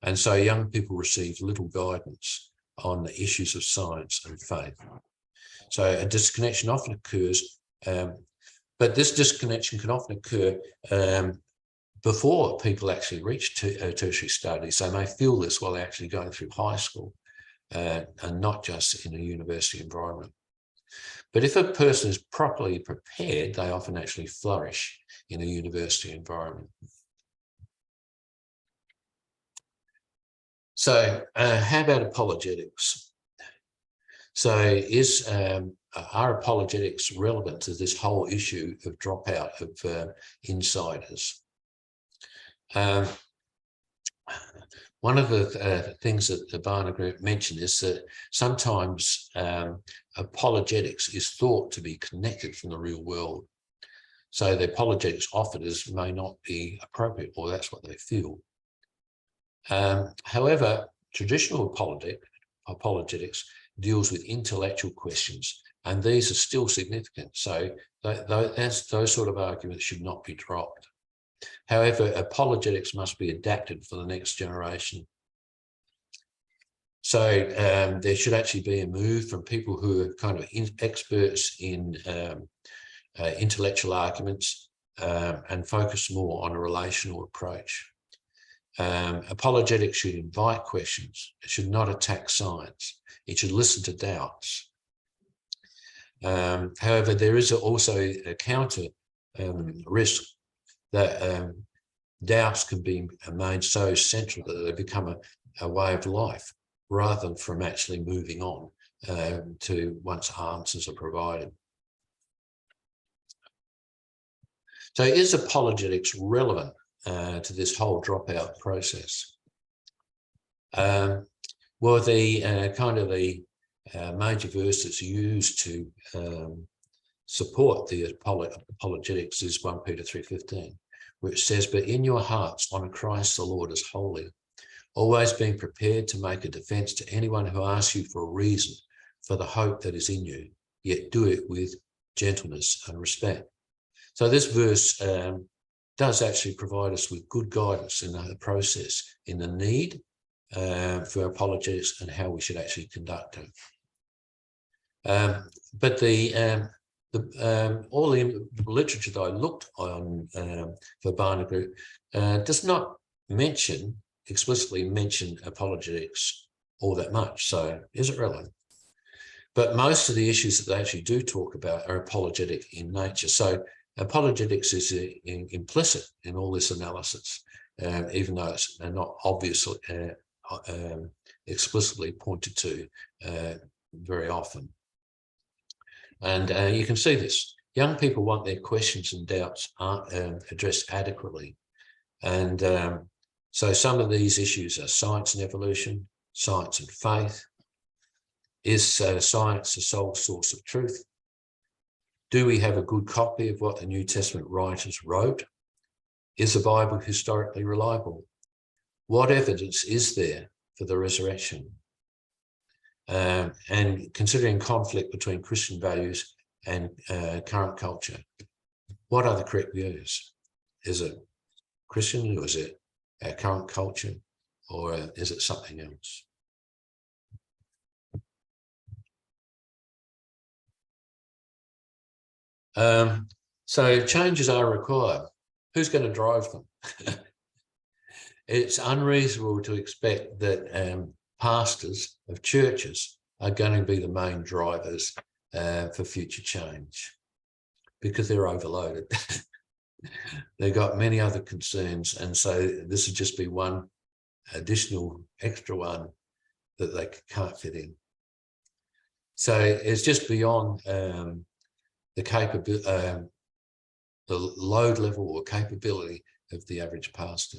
And so young people receive little guidance on the issues of science and faith. So a disconnection often occurs, but this disconnection can often occur before people actually reach tertiary studies. They may feel this while they're actually going through high school, and not just in a university environment. But if a person is properly prepared, they often actually flourish in a university environment. So how about apologetics? So are apologetics relevant to this whole issue of dropout of insiders? one of the things that the Barna Group mentioned is that sometimes apologetics is thought to be connected from the real world. So the apologetics offered may not be appropriate, or that's what they feel. However, traditional apologetics deals with intellectual questions, and these are still significant. So those sort of arguments should not be dropped. However, apologetics must be adapted for the next generation. So there should actually be a move from people who are kind of experts in intellectual arguments and focus more on a relational approach. Apologetics should invite questions. It should not attack science. It should listen to doubts. However, there is also a counter risk that doubts can be made so central that they become a way of life, rather than from actually moving on to once answers are provided. So is apologetics relevant to this whole dropout process? Well, the kind of the major verses used to support the apologetics is 1 Peter 3:15, which says, "But in your hearts honour Christ the Lord as holy, always being prepared to make a defence to anyone who asks you for a reason for the hope that is in you, yet do it with gentleness and respect." So this verse does actually provide us with good guidance in the process, in the need for apologetics and how we should actually conduct it. But all the literature that I looked on for Barna Group does not explicitly mention apologetics all that much. So is it relevant? But most of the issues that they actually do talk about are apologetic in nature. So apologetics is implicit in all this analysis, even though it's not obviously explicitly pointed to very often. And you can see this. Young people want their questions and doubts addressed adequately. And so some of these issues are science and evolution, science and faith. Is science the sole source of truth? Do we have a good copy of what the New Testament writers wrote? Is the Bible historically reliable? What evidence is there for the resurrection? And considering conflict between Christian values and current culture, what are the correct views? Is it Christian, or is it current culture, or is it something else? So changes are required. Who's going to drive them? It's unreasonable to expect that pastors of churches are going to be the main drivers for future change, because they're overloaded. They've got many other concerns, and so this would just be one additional extra one that they can't fit in. So it's just beyond the capability, the load level or capability of the average pastor.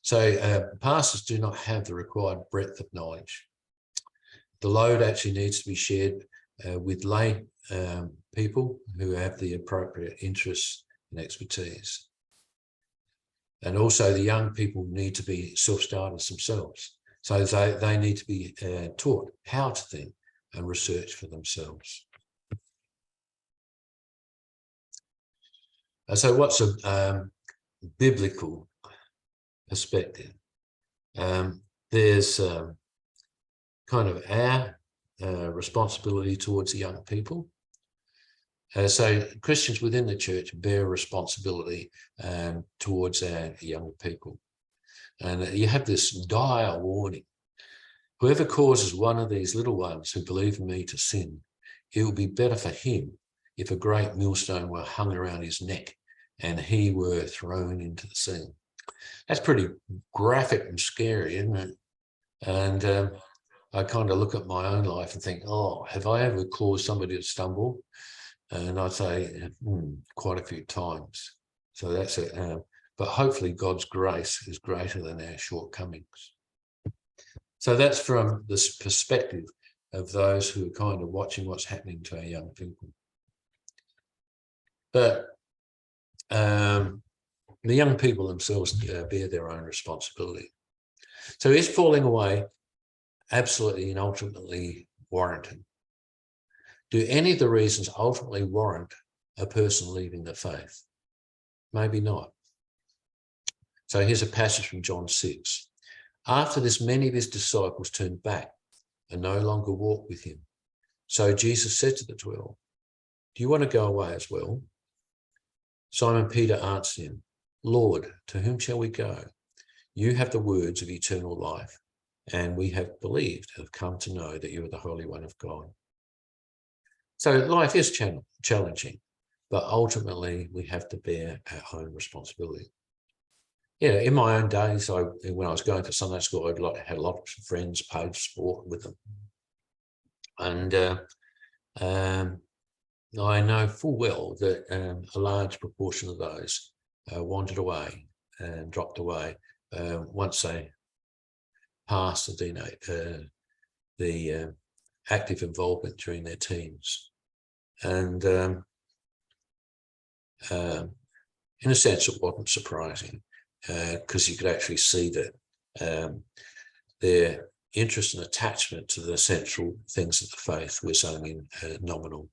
So pastors do not have the required breadth of knowledge. The load actually needs to be shared with lay people who have the appropriate interests and expertise. And also the young people need to be self-starters themselves. So they need to be taught how to think and research for themselves. So what's a biblical perspective? There's kind of our responsibility towards the young people. So Christians within the church bear responsibility towards our young people. And you have this dire warning. Whoever causes one of these little ones who believe in me to sin, it will be better for him if a great millstone were hung around his neck and he were thrown into the sea. That's pretty graphic and scary, isn't it? And I kind of look at my own life and think, oh, have I ever caused somebody to stumble? And I'd say quite a few times. So that's it. But hopefully God's grace is greater than our shortcomings. So that's from this perspective of those who are kind of watching what's happening to our young people. But the young people themselves bear their own responsibility. So is falling away absolutely and ultimately warranted? Do any of the reasons ultimately warrant a person leaving the faith? Maybe not. So here's a passage from John 6. After this, many of his disciples turned back and no longer walked with him. So Jesus said to the 12, do you want to go away as well? Simon Peter answered him, Lord, to whom shall we go? You have the words of eternal life, and we have believed and have come to know that you are the Holy One of God. So life is challenging, but ultimately we have to bear our own responsibility. Yeah, in my own days, when I was going to Sunday school, I had a lot of friends, played sport with them. And I know full well that a large proportion of those wandered away and dropped away once they passed the active involvement during their teens. And in a sense, it wasn't surprising because you could actually see that their interest and attachment to the central things of the faith was only nominal.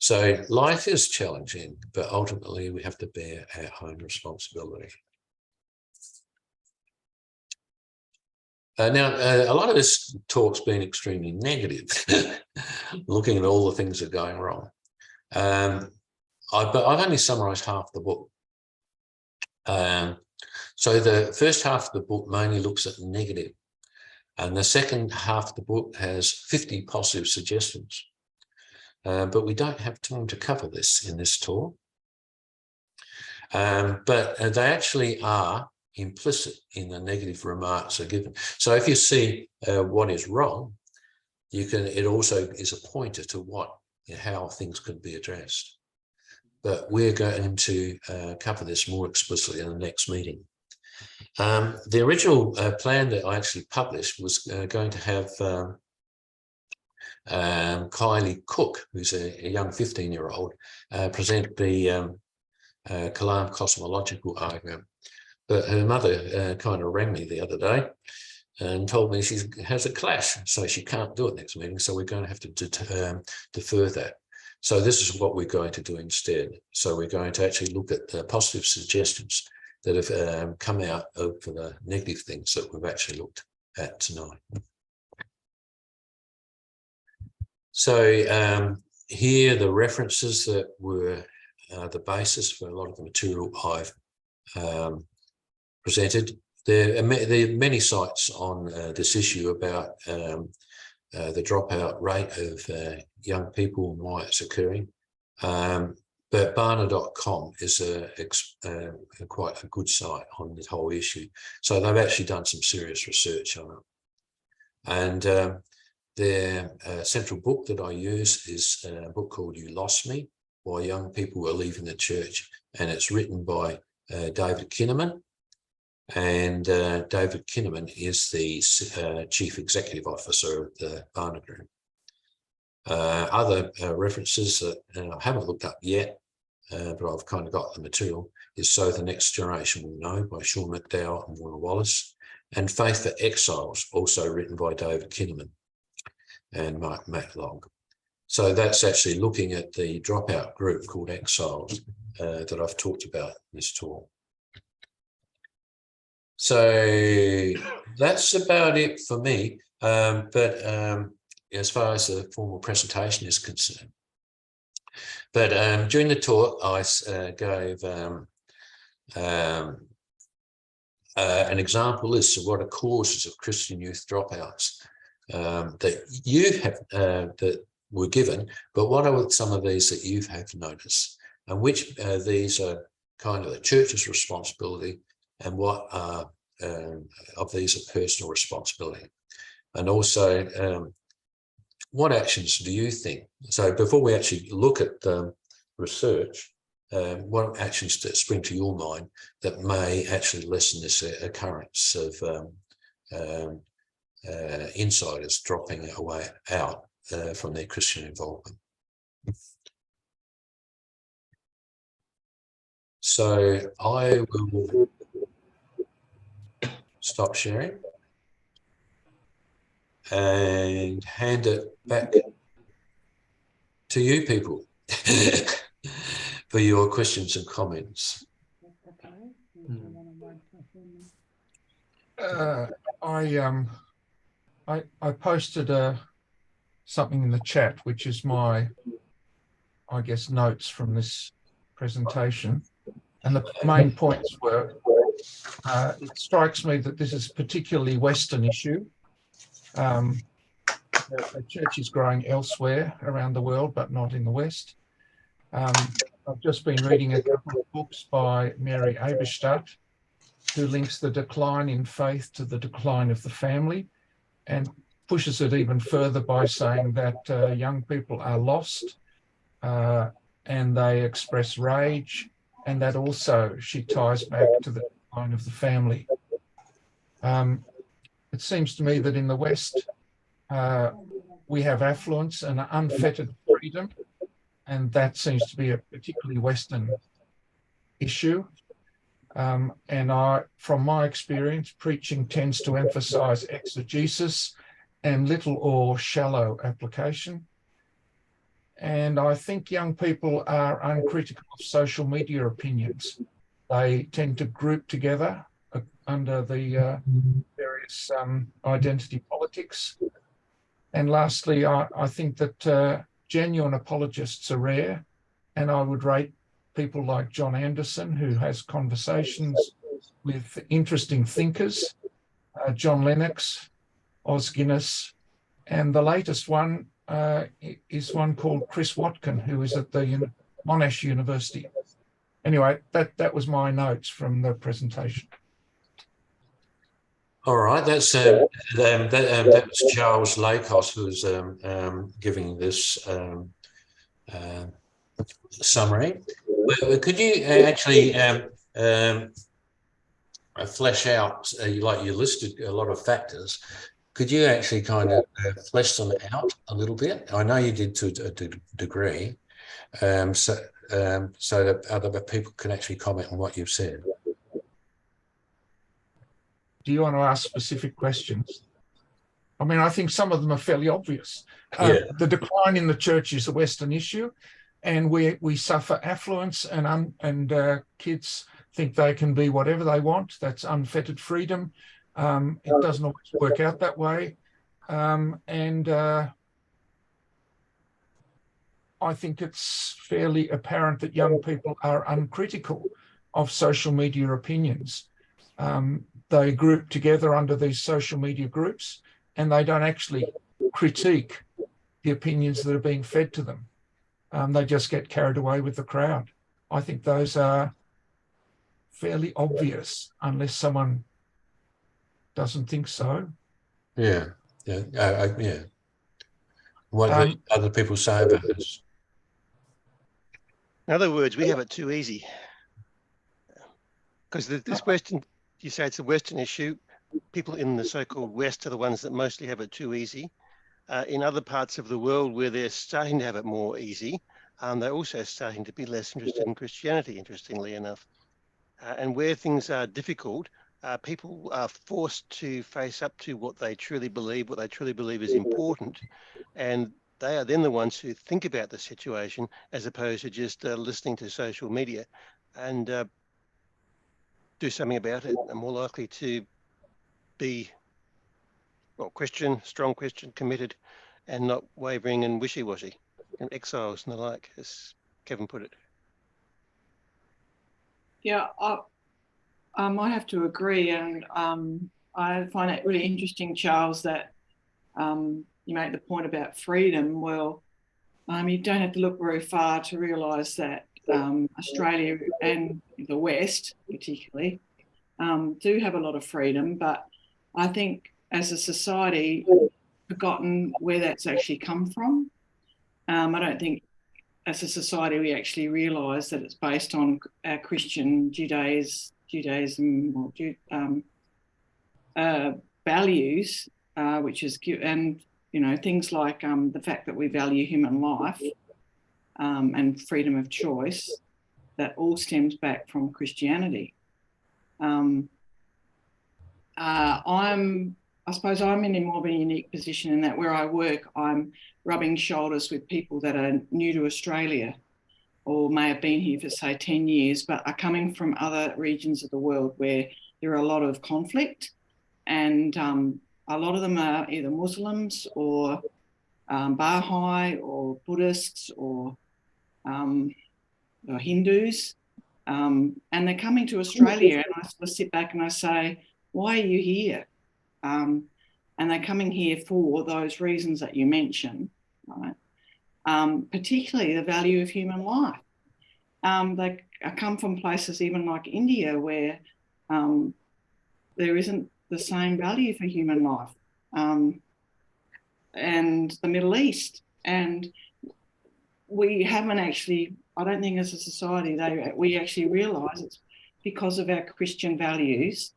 So life is challenging, but ultimately we have to bear our own responsibility. Now, a lot of this talk's been extremely negative, looking at all the things that are going wrong. But I've only summarised half the book. So the first half of the book mainly looks at the negative, and the second half of the book has 50 positive suggestions. But we don't have time to cover this in this talk. But they actually are implicit in the negative remarks are given. So if you see what is wrong, it also is a pointer to how things could be addressed. But we're going to cover this more explicitly in the next meeting. The original plan that I actually published was going to have Kylie Cook, who's a young 15-year-old, present the Kalam cosmological argument. But her mother kind of rang me the other day and told me she has a clash, so she can't do it next meeting. So we're going to have to defer that. So this is what we're going to do instead. So we're going to actually look at the positive suggestions that have come out of the negative things that we've actually looked at tonight. So here are the references that were the basis for a lot of the material I've presented. There are many sites on this issue about the dropout rate of young people and why it's occurring. But Barna.com is quite a good site on the whole issue. So they've actually done some serious research on it. And their central book that I use is a book called You Lost Me, Why Young People Are Leaving the Church. And it's written by David Kinnaman. And David Kinnaman is the Chief Executive Officer of the Barna Group. Other references that I haven't looked up yet, but I've kind of got the material, is So the Next Generation Will Know by Sean McDowell and Warner Wallace, and Faith for Exiles, also written by David Kinnaman and Mark Matlock. So that's actually looking at the dropout group called Exiles that I've talked about in this talk. So that's about it for me. But as far as the formal presentation is concerned. But during the talk, I gave an example list of what are causes of Christian youth dropouts that you have that were given, but what are some of these that you have noticed, and which these are kind of the church's responsibility, and what are of these are personal responsibility, and also what actions do you think? So before we actually look at research, what actions that spring to your mind that may actually lessen this occurrence of insiders dropping out from their Christian involvement. So I will stop sharing and hand it back to you people for your questions and comments. I posted something in the chat, which is my, I guess, notes from this presentation. And the main points were, it strikes me that this is a particularly Western issue. The church is growing elsewhere around the world, but not in the West. I've just been reading a couple of books by Mary Eberstadt, who links the decline in faith to the decline of the family, and pushes it even further by saying that young people are lost and they express rage, and that also she ties back to the decline of the family. It seems to me that in the West, we have affluence and unfettered freedom, and that seems to be a particularly Western issue. And from my experience, preaching tends to emphasize exegesis and little or shallow application. And I think young people are uncritical of social media opinions. They tend to group together under the various identity politics. And lastly, I think that genuine apologists are rare, and I would rate people like John Anderson, who has conversations with interesting thinkers, John Lennox, Os Guinness, and the latest one is one called Chris Watkin, who is at the Monash University. Anyway, that was my notes from the presentation. All right, that was Charles Lakos who was giving this summary. Could you actually flesh out, like you listed a lot of factors, could you actually kind of flesh them out a little bit? I know you did to a degree, so that other people can actually comment on what you've said. Do you want to ask specific questions? I mean, I think some of them are fairly obvious. Yeah. The decline in the church is a Western issue, and we suffer affluence, and kids think they can be whatever they want. That's unfettered freedom. It doesn't always work out that way. And I think it's fairly apparent that young people are uncritical of social media opinions. They group together under these social media groups, and they don't actually critique the opinions that are being fed to them. They just get carried away with the crowd. I think those are fairly obvious, unless someone doesn't think so. Yeah. Yeah. What do other people say about this? In other words, we have it too easy. Because this question, you say it's a Western issue. People in the so-called West are the ones that mostly have it too easy. In other parts of the world where they're starting to have it more easy, they're also starting to be less interested in Christianity, interestingly enough. And where things are difficult, people are forced to face up to what they truly believe is important. And they are then the ones who think about the situation as opposed to just listening to social media and do something about it, and more likely to be, well, strong Christian, committed, and not wavering and wishy-washy, and exiles and the like, as Kevin put it. Yeah, I have to agree, and I find it really interesting, Charles, that you make the point about freedom. Well, you don't have to look very far to realise that Australia and the West, particularly, do have a lot of freedom, but I think as a society, we've forgotten where that's actually come from. I don't think as a society we actually realise that it's based on our Christian Judaism or values, which is, and things like the fact that we value human life and freedom of choice, that all stems back from Christianity. I suppose I'm in more of a unique position in that where I work, I'm rubbing shoulders with people that are new to Australia or may have been here for, say, 10 years, but are coming from other regions of the world where there are a lot of conflict. And a lot of them are either Muslims or Baha'i or Buddhists or Hindus. And they're coming to Australia, and I sort of sit back and I say, why are you here? And they're coming here for those reasons that you mentioned, right? Particularly the value of human life. They come from places even like India where there isn't the same value for human life, and the Middle East. And we haven't actually, I don't think as a society, we actually realise it's because of our Christian values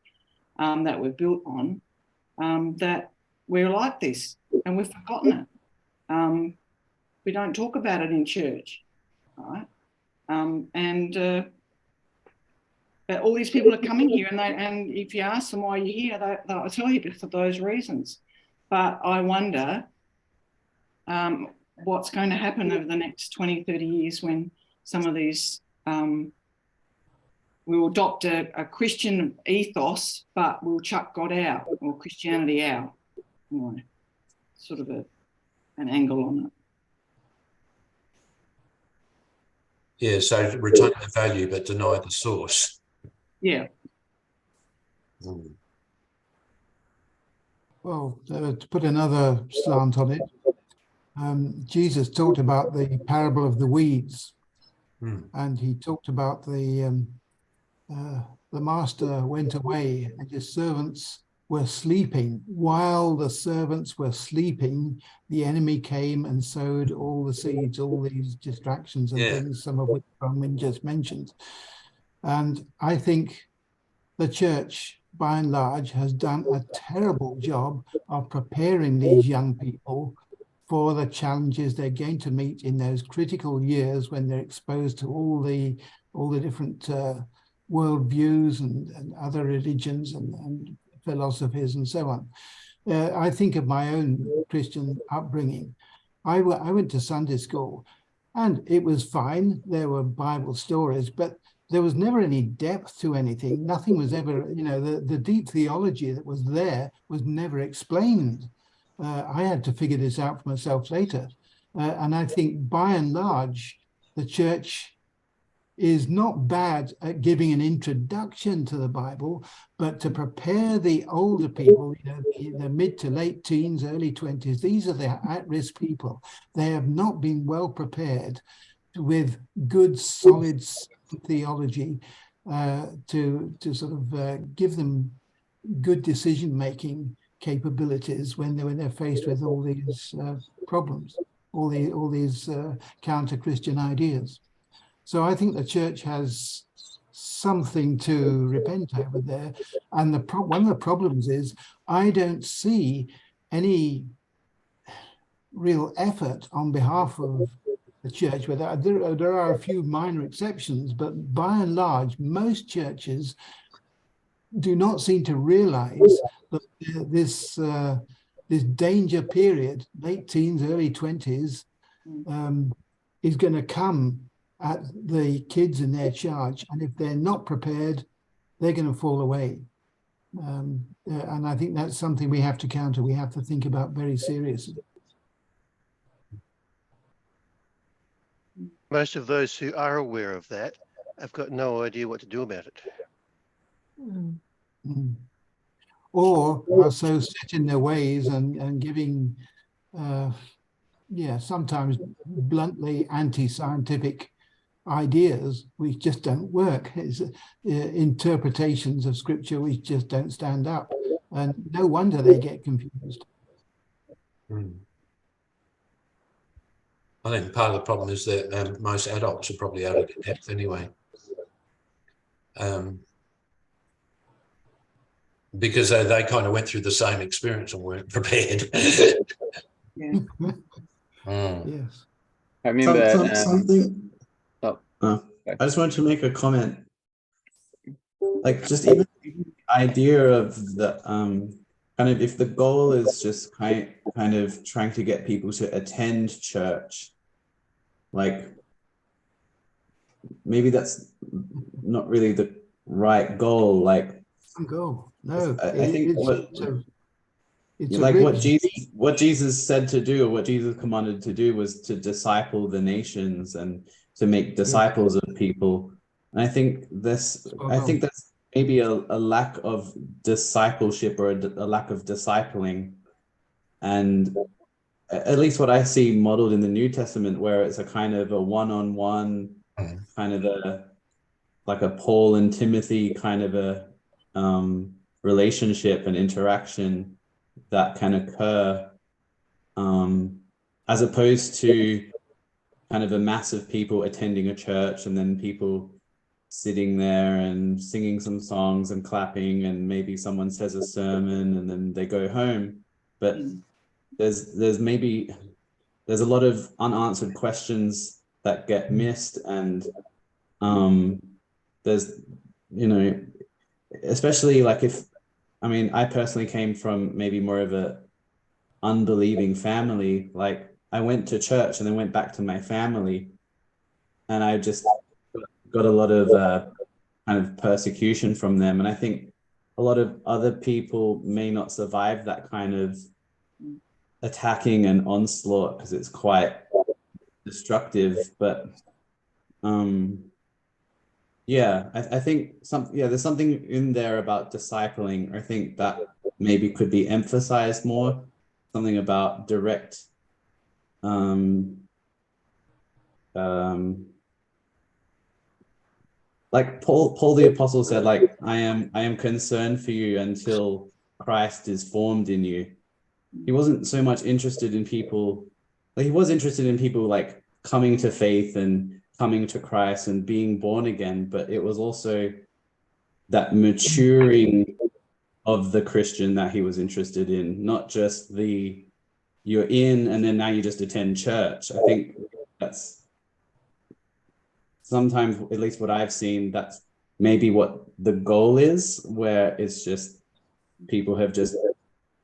that we're built on, that we're like this, and we've forgotten it. We don't talk about it in church, right? But all these people are coming here, and if you ask them why you're here, they'll tell you because of those reasons. But I wonder what's going to happen over the next 20, 30 years when some of these we'll adopt a Christian ethos, but we'll chuck God out or Christianity out. Sort of an angle on it. Yeah, so retain the value but deny the source. Yeah. Well, to put another slant on it, Jesus talked about the parable of the weeds, and he talked about the master went away and his servants were sleeping. While the servants were sleeping, the enemy came and sowed all the seeds, all these distractions and things, some of which Bronwyn just mentioned. And I think the church, by and large, has done a terrible job of preparing these young people for the challenges they're going to meet in those critical years when they're exposed to all the different worldviews and other religions and philosophies and so on. I think of my own Christian upbringing. I went to Sunday school, and it was fine. There were Bible stories, but there was never any depth to anything. Nothing was ever, the deep theology that was there was never explained. I had to figure this out for myself later. And I think by and large, the church is not bad at giving an introduction to the Bible, but to prepare the older people, the mid to late teens, early 20s, these are the at-risk people. They have not been well prepared with good, solid theology to sort of give them good decision-making capabilities when they're faced with all these problems, all these counter-Christian ideas. So I think the church has something to repent over there. And one of the problems is I don't see any real effort on behalf of the church. There are a few minor exceptions, but by and large, most churches do not seem to realize that this danger period, late teens, early 20s, is going to come at the kids in their charge. And if they're not prepared, they're going to fall away. And I think that's something we have to counter. We have to think about very seriously. Most of those who are aware of that have got no idea what to do about it. Or are so set in their ways and giving, sometimes bluntly anti-scientific ideas which just don't work. It's interpretations of scripture which just don't stand up, and no wonder they get confused. I think part of the problem is that most adults are probably out of their depth anyway. because they kind of went through the same experience and weren't prepared. Yeah. Yes. I remember something. oh, I just wanted to make a comment. Like, just even the idea of the kind of, if the goal is just kind of trying to get people to attend church, like maybe that's not really the right goal. Like, Go. No, I think it's like a what Jesus said to do, or what Jesus commanded to do, was to disciple the nations and to make disciples of people. And I think that's maybe a lack of discipleship, or a lack of discipling. And at least what I see modeled in the New Testament, where it's a kind of a one-on-one, kind of like a Paul and Timothy kind of a relationship and interaction that can occur, as opposed to kind of a mass of people attending a church and then people sitting there and singing some songs and clapping, and maybe someone says a sermon and then they go home. But there's a lot of unanswered questions that get missed, and there's, you know, especially like I personally came from maybe more of a unbelieving family. Like, I went to church and then went back to my family, and I just got a lot of kind of persecution from them. And I think a lot of other people may not survive that kind of attacking and onslaught, because it's quite destructive. But yeah, I think there's something in there about discipling. I think that maybe could be emphasized more, something about direct like Paul the Apostle said, like, I am concerned for you until Christ is formed in you. He wasn't so much interested in people, like, he was interested in people like coming to faith and coming to Christ and being born again, but it was also that maturing of the Christian that he was interested in, not just you're in and then now you just attend church. I think that's sometimes, at least what I've seen, that's maybe what the goal is, where it's just people have just,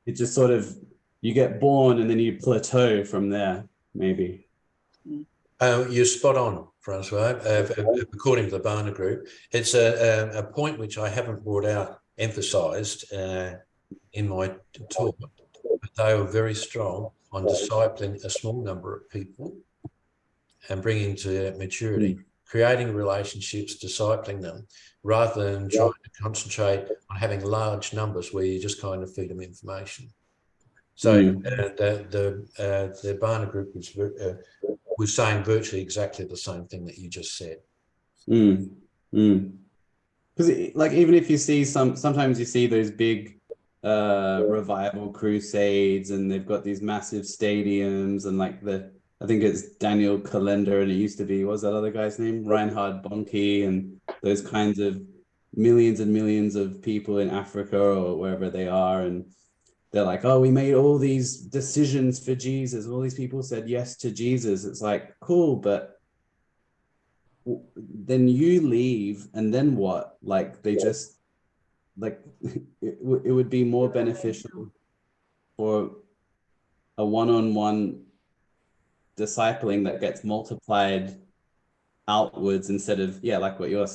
it just sort of, you get born and then you plateau from there, maybe. You're spot on, Francois. According to the Barna Group, it's a point which I haven't brought out, emphasised in my talk, but they were very strong on discipling a small number of people and bringing to maturity, creating relationships, discipling them, rather than trying to concentrate on having large numbers where you just kind of feed them information. So the Barna Group was saying virtually exactly the same thing that you just said. Because like, even if you see sometimes you see those big revival crusades, and they've got these massive stadiums, and like I think it's Daniel Kalender, and it used to be, what's that other guy's name? Reinhard Bonnke, and those kinds of millions and millions of people in Africa or wherever they are. And they're like, oh, we made all these decisions for Jesus. All these people said yes to Jesus. It's like, cool, but then you leave, and then what? Like, they just, like, it would be more beneficial for a one-on-one discipling that gets multiplied outwards, instead of, like what you're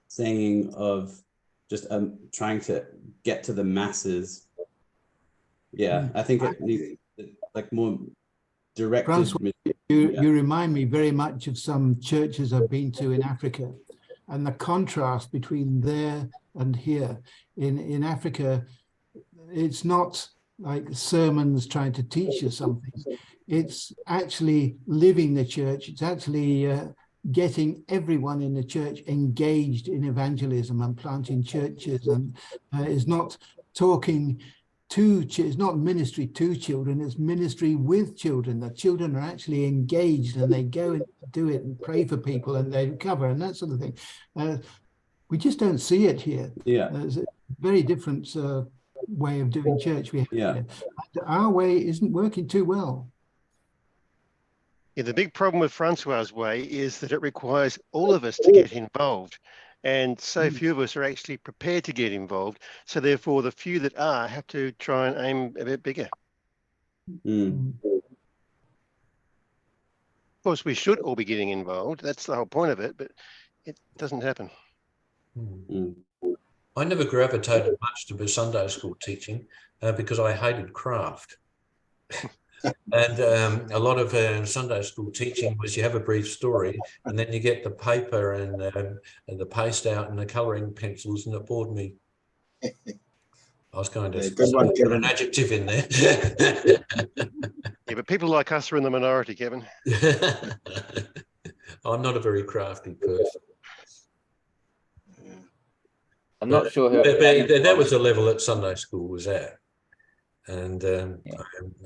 saying, of just trying to get to the masses. I think it needs like more directed. Francois, you remind me very much of some churches I've been to in Africa, and the contrast between there and here. In Africa, it's not like sermons trying to teach you something. It's actually living the church. It's actually getting everyone in the church engaged in evangelism and planting churches, and is not talking it's not ministry to children, it's ministry with children. The children are actually engaged, and they go and do it and pray for people, and they recover, and that sort of thing. We just don't see it here. There's a very different way of doing church we have Yeah. here. And our way isn't working too well. Yeah, the big problem with Francois' way is that it requires all of us to get involved. And so few of us are actually prepared to get involved. So therefore, the few that are have to try and aim a bit bigger. Mm. Of course, we should all be getting involved. That's the whole point of it, but it doesn't happen. Mm. I never gravitated much to Sunday school teaching because I hated craft. And a lot of Sunday school teaching was you have a brief story and then you get the paper and the paste out and the colouring pencils, and it bored me. I was going to good one, put Kevin. an adjective in there. Yeah, but people like us are in the minority, Kevin. I'm not a very crafty person. I'm not sure who. But that was the level that Sunday school was at. And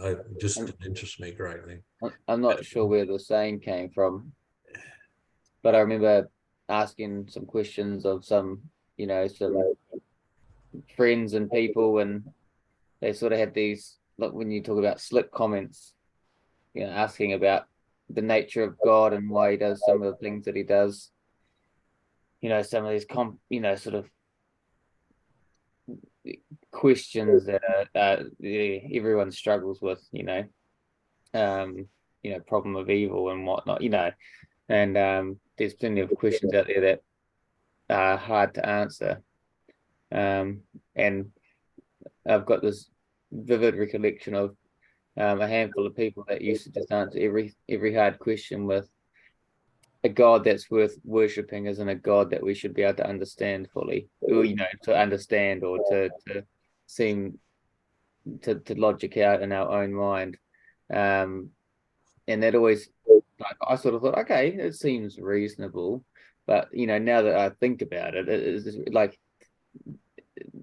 I just didn't interest me greatly. I'm not sure where the saying came from, but I remember asking some questions of some friends and people, and they sort of had these, like when you talk about slip comments, asking about the nature of God and why he does some of the things that he does. Some of these sort of questions that everyone struggles with, problem of evil and whatnot, and there's plenty of questions out there that are hard to answer. And I've got this vivid recollection of a handful of people that used to just answer every hard question with, a God that's worth worshipping isn't a God that we should be able to understand fully, or, to understand or to seem to logic out in our own mind. And that always, like, I sort of thought, okay, it seems reasonable, but now that I think about it, it's like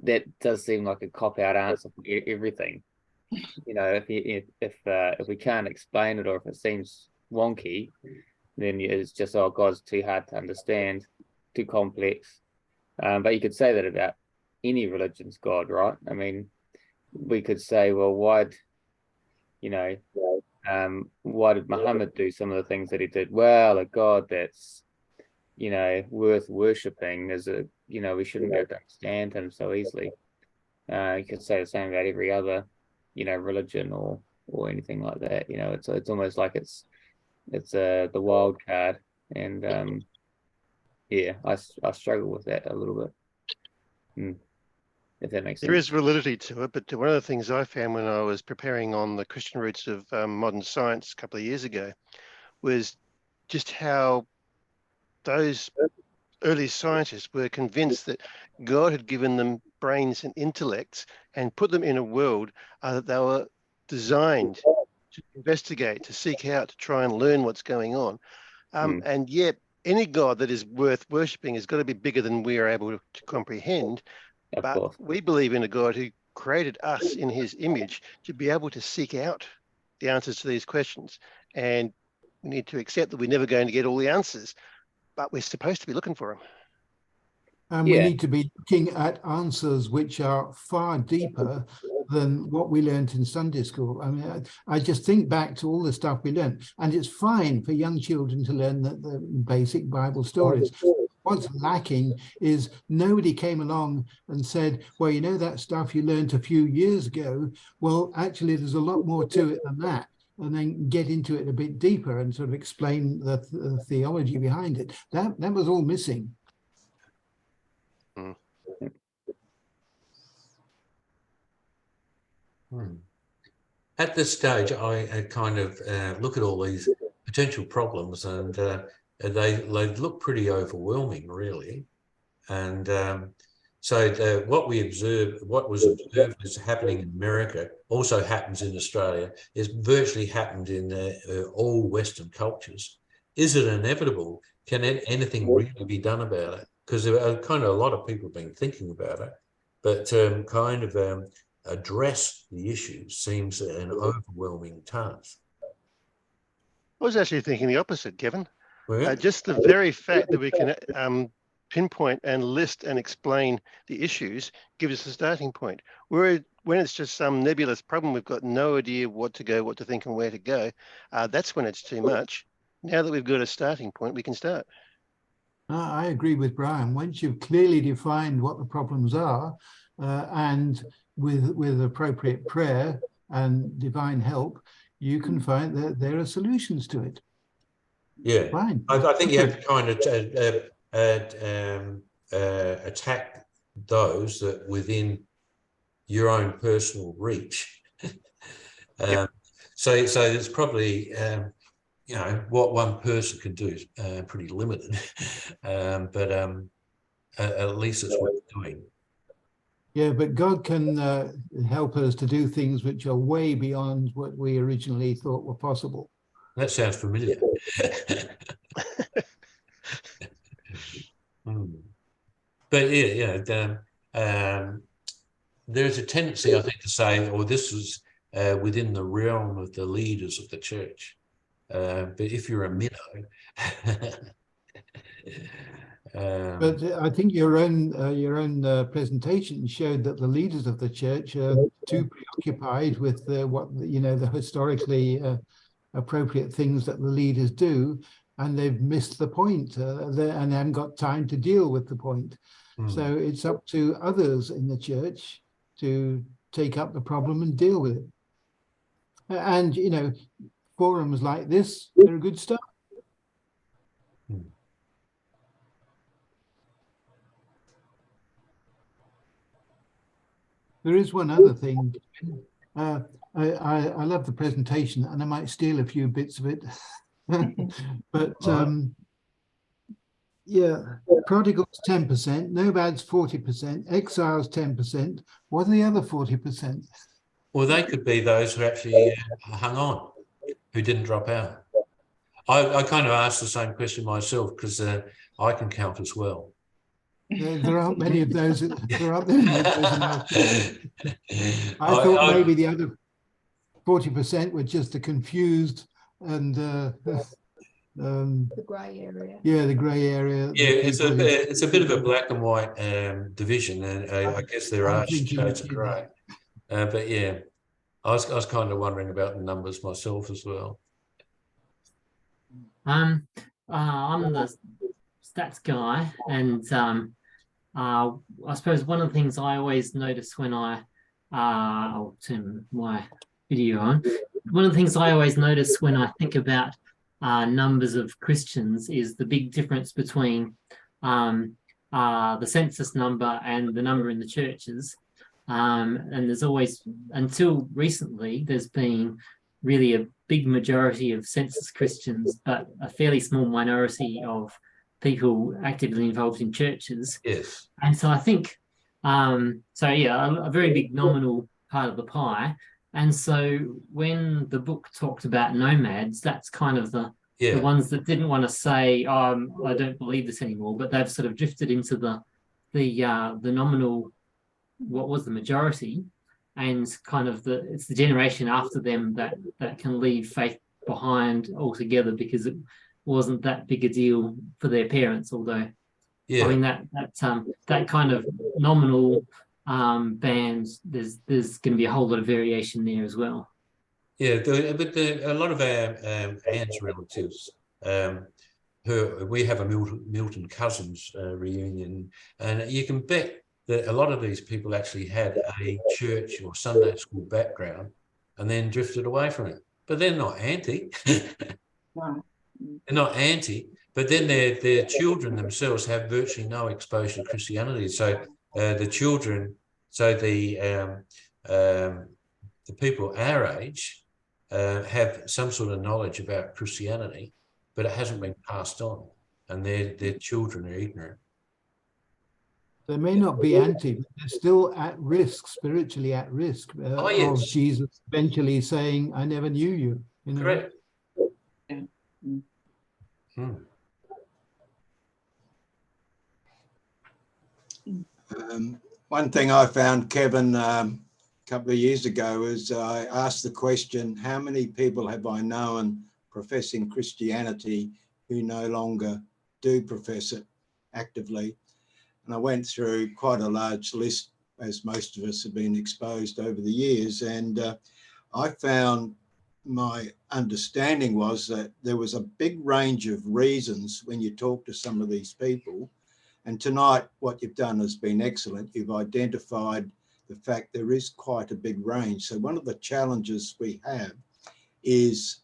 that does seem like a cop-out answer for everything. If we can't explain it, or if it seems wonky, then it's just, oh, God's too hard to understand, too complex. But you could say that about any religion's God, right? I mean, we could say, well, why did Muhammad do some of the things that he did? Well, a God that's, worth worshipping is we shouldn't be able to understand him so easily. You could say the same about every other, religion or anything like that. It's almost like it's the wild card, and I struggle with that a little bit. If that makes sense. There is validity to it, but one of the things I found when I was preparing on the Christian roots of modern science a couple of years ago was just how those early scientists were convinced that God had given them brains and intellects and put them in a world that they were designed to investigate, to seek out, to try and learn what's going on. And yet any God that is worth worshipping has got to be bigger than we are able to comprehend. But we believe in a God who created us in his image to be able to seek out the answers to these questions. And we need to accept that we're never going to get all the answers, but we're supposed to be looking for them. And we need to be looking at answers which are far deeper than what we learned in Sunday school. I mean, I just think back to all the stuff we learned, and it's fine for young children to learn the basic Bible stories. What's lacking is nobody came along and said, well, that stuff you learned a few years ago, well, actually, there's a lot more to it than that. And then get into it a bit deeper and sort of explain the theology behind it. That was all missing. At this stage, I kind of look at all these potential problems, and they look pretty overwhelming, really. And so what was observed as happening in America also happens in Australia. It's virtually happened in all Western cultures. Is it inevitable? Can anything really be done about it? Because kind of a lot of people have been thinking about it, but address the issue seems an overwhelming task. I was actually thinking the opposite, Kevin. Well, Just the very fact that we can pinpoint and list and explain the issues gives us a starting point. Where when it's just some nebulous problem, we've got no idea what to go, what to think, and where to go. That's when it's too much. Now that we've got a starting point, we can start. I agree with Brian. Once you've clearly defined what the problems are, and with appropriate prayer and divine help, you can find that there are solutions to it. Yeah, Fine. I think you have to kind of attack those that within your own personal reach. So it's probably you know, what one person can do is pretty limited, but at least it's worth doing. Yeah, but God can help us to do things which are way beyond what we originally thought were possible. That sounds familiar. But yeah, there's a tendency, I think, to say, "Oh, this is within the realm of the leaders of the church." But if you're a minnow, but I think your own presentation showed that the leaders of the church are too preoccupied with what the historically appropriate things that the leaders do, and they've missed the point, and haven't got time to deal with the point. So it's up to others in the church to take up the problem and deal with it. And forums like this are a good start. There is one other thing. I love the presentation, and I might steal a few bits of it. But yeah, prodigals 10%, nomads 40%, exiles 10%. What are the other 40%? Well, they could be those who actually hung on, who didn't drop out. I kind of asked the same question myself, because I can count as well. There aren't many of those. There aren't many of those in our church. I thought maybe the other 40% were just the confused and the grey area. Yeah, the grey area. Yeah, it's a bit of a black and white division, and I guess there are shades of grey. But yeah, I was kind of wondering about the numbers myself as well. I'm the stats guy, and I suppose one of the things I always notice when I'll turn my video on. One of the things I always notice when I think about numbers of Christians is the big difference between the census number and the number in the churches. And there's always, until recently, there's been really a big majority of census Christians, but a fairly small minority of people actively involved in churches. Yes. And so I think, so yeah, a very big nominal part of the pie. And so when the book talked about nomads, that's kind of the ones that didn't want to say, I don't believe this anymore, but they've sort of drifted into the nominal, what was the majority, and kind of it's the generation after them that can leave faith behind altogether, because it wasn't that big a deal for their parents. Although, I mean that kind of nominal bands, there's going to be a whole lot of variation there as well. Yeah, but a lot of our aunt's relatives, we have a Milton Cousins reunion, and you can bet that a lot of these people actually had a church or Sunday school background and then drifted away from it. But they're not anti. Wow. They're not anti, but then their children themselves have virtually no exposure to Christianity. So the children, so the people our age have some sort of knowledge about Christianity, but it hasn't been passed on, and their children are ignorant. They may not be anti, but they're still at risk, spiritually at risk of Jesus eventually saying, "I never knew you." Correct. One thing I found, Kevin, a couple of years ago is I asked the question, how many people have I known professing Christianity who no longer do profess it? actively. And I went through quite a large list, as most of us have been exposed over the years. And I found my understanding was that there was a big range of reasons when you talk to some of these people. And tonight, what you've done has been excellent. You've identified the fact there is quite a big range. So one of the challenges we have is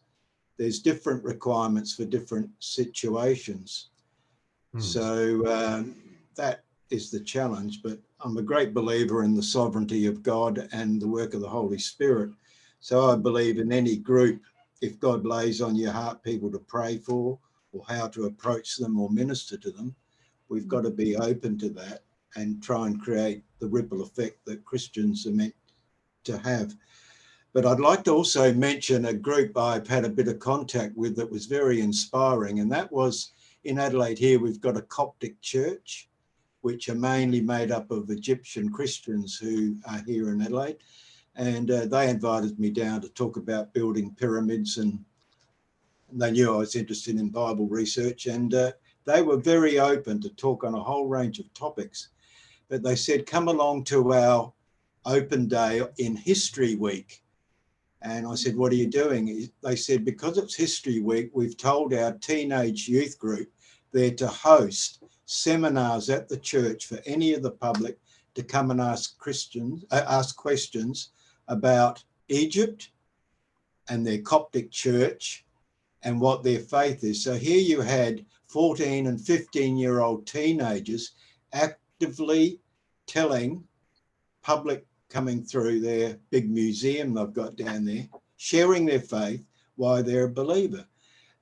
there's different requirements for different situations. So that is the challenge, but I'm a great believer in the sovereignty of God and the work of the Holy Spirit. So I believe in any group, if God lays on your heart people to pray for or how to approach them or minister to them, we've got to be open to that and try and create the ripple effect that Christians are meant to have. But I'd like to also mention a group I've had a bit of contact with that was very inspiring, and that was in Adelaide here. We've got a Coptic church, which are mainly made up of Egyptian Christians who are here in Adelaide. And they invited me down to talk about building pyramids, and they knew I was interested in Bible research, and they were very open to talk on a whole range of topics. But they said, come along to our open day in History Week. And I said, what are you doing? They said, because it's History Week, we've told our teenage youth group they're to host seminars at the church for any of the public to come and ask questions about Egypt and their Coptic church and what their faith is. So here you had 14 and 15-year-old teenagers actively telling public coming through their big museum they've got down there, sharing their faith, why they're a believer.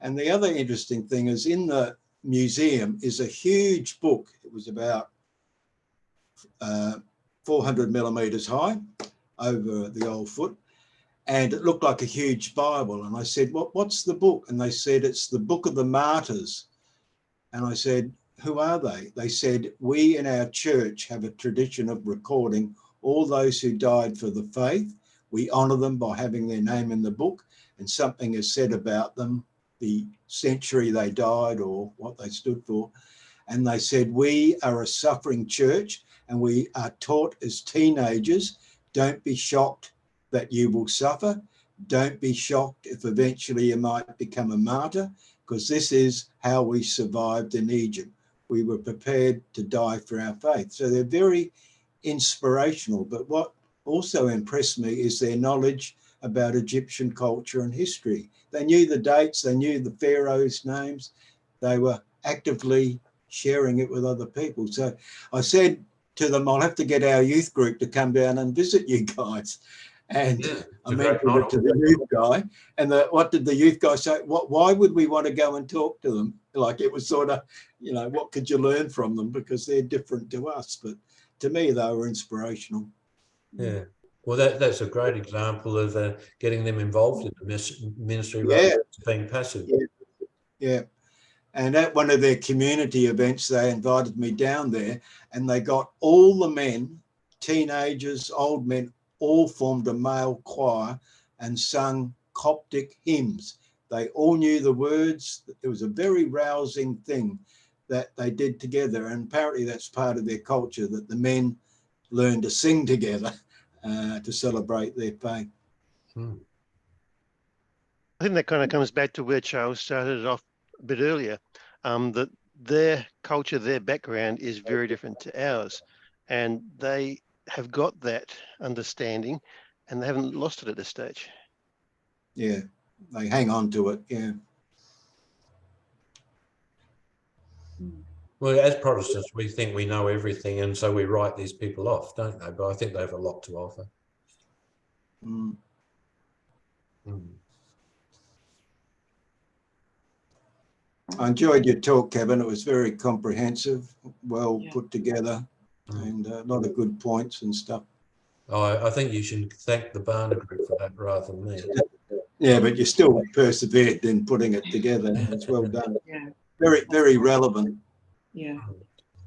And the other interesting thing is in the museum is a huge book. It was about 400 millimeters high over the old foot, and it looked like a huge Bible. And I said, what's the book? And they said, it's the Book of the Martyrs. And I said, who are they? They said, we in our church have a tradition of recording all those who died for the faith. We honour them by having their name in the book, and something is said about them, the century they died or what they stood for. And they said, we are a suffering church, and we are taught as teenagers, don't be shocked that you will suffer. Don't be shocked if eventually you might become a martyr, because this is how we survived in Egypt. We were prepared to die for our faith. So they're very inspirational. But what also impressed me is their knowledge about Egyptian culture and history. They knew the dates, they knew the pharaohs' names. They were actively sharing it with other people. So I said to them, I'll have to get our youth group to come down and visit you guys. And I mentioned it to the youth guy, and what did the youth guy say? Why would we want to go and talk to them? Like, it was sort of, you know, what could you learn from them? Because they're different to us. But to me, they were inspirational. Yeah. Well, that's a great example of getting them involved in the ministry rather than being passive. Yeah. And at one of their community events, they invited me down there, and they got all the men, teenagers, old men, all formed a male choir and sung Coptic hymns. They all knew the words. It was a very rousing thing that they did together. And apparently that's part of their culture, that the men learn to sing together to celebrate their faith. I think that kind of comes back to where Charles started it off a bit earlier, that their culture, their background is very different to ours, and they have got that understanding and they haven't lost it at this stage. Yeah, they hang on to it, yeah. Well, as Protestants, we think we know everything, and so we write these people off, don't they? But I think they have a lot to offer. I enjoyed your talk, Kevin. It was very comprehensive, well put together, and a lot of good points and stuff. I think you should thank the Barna Group for that rather than me. Yeah, but you still persevered in putting it together. It's well done. Yeah. Very, very relevant. Yeah.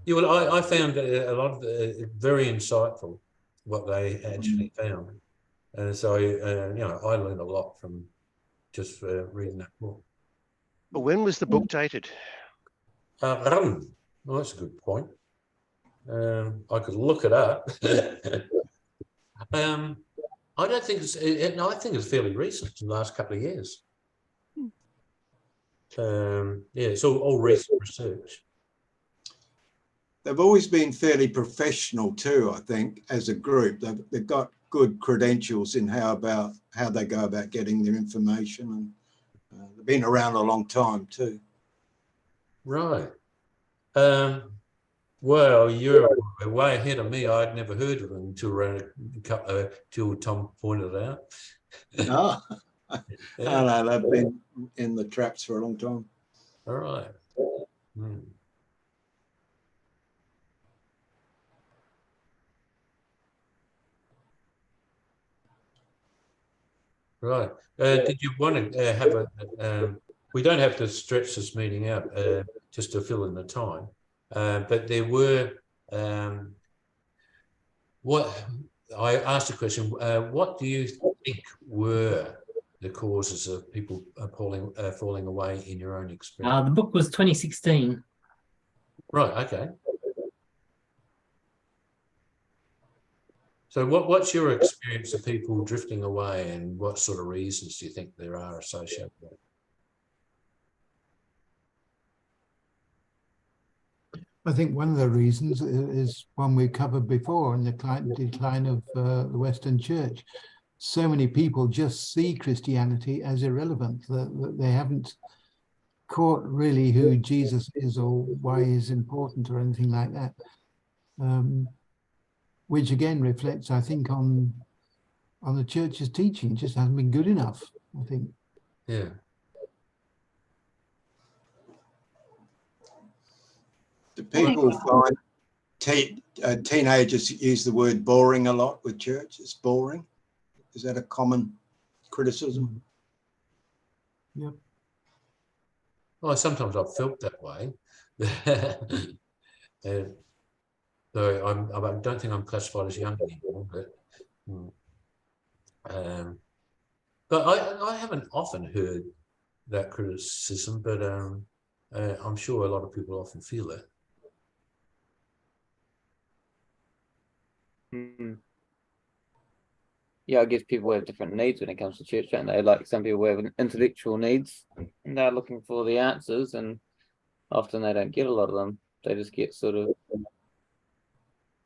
Yeah, well, I found a lot of very insightful what they actually found, and so you know, I learned a lot from just reading that book. But when was the book dated? Well, that's a good point. I could look it up. I don't think no, I think it's fairly recent, in the last couple of years. Yeah, it's all recent research. They've always been fairly professional too, I think, as a group. They've got good credentials in how they go about getting their information, and they've been around a long time too. Right. Well, you're way ahead of me. I'd never heard of them until Tom pointed it out. Oh, Yeah. no, they've been in the traps for a long time. All right. Hmm. Right. Did you want to have we don't have to stretch this meeting out just to fill in the time, but there were, what I asked a question, what do you think were the causes of people falling away in your own experience? The book was 2016. Right, okay. So what's your experience of people drifting away, and what sort of reasons do you think there are associated with it? I think one of the reasons is one we covered before, in the decline of the Western Church. So many people just see Christianity as irrelevant, that they haven't caught really who Jesus is or why he's important or anything like that. Which again reflects, I think, on the church's teaching. It just hasn't been good enough, I think. Yeah. Do people find teenagers use the word boring a lot with church? It's boring. Is that a common criticism? Yep. Well, sometimes I've felt that way. So I don't think I'm classified as young anymore, but I haven't often heard that criticism, but I'm sure a lot of people often feel it. Yeah, I guess people have different needs when it comes to church, don't they? Like some people have intellectual needs and they're looking for the answers, and often they don't get a lot of them. They just get sort of,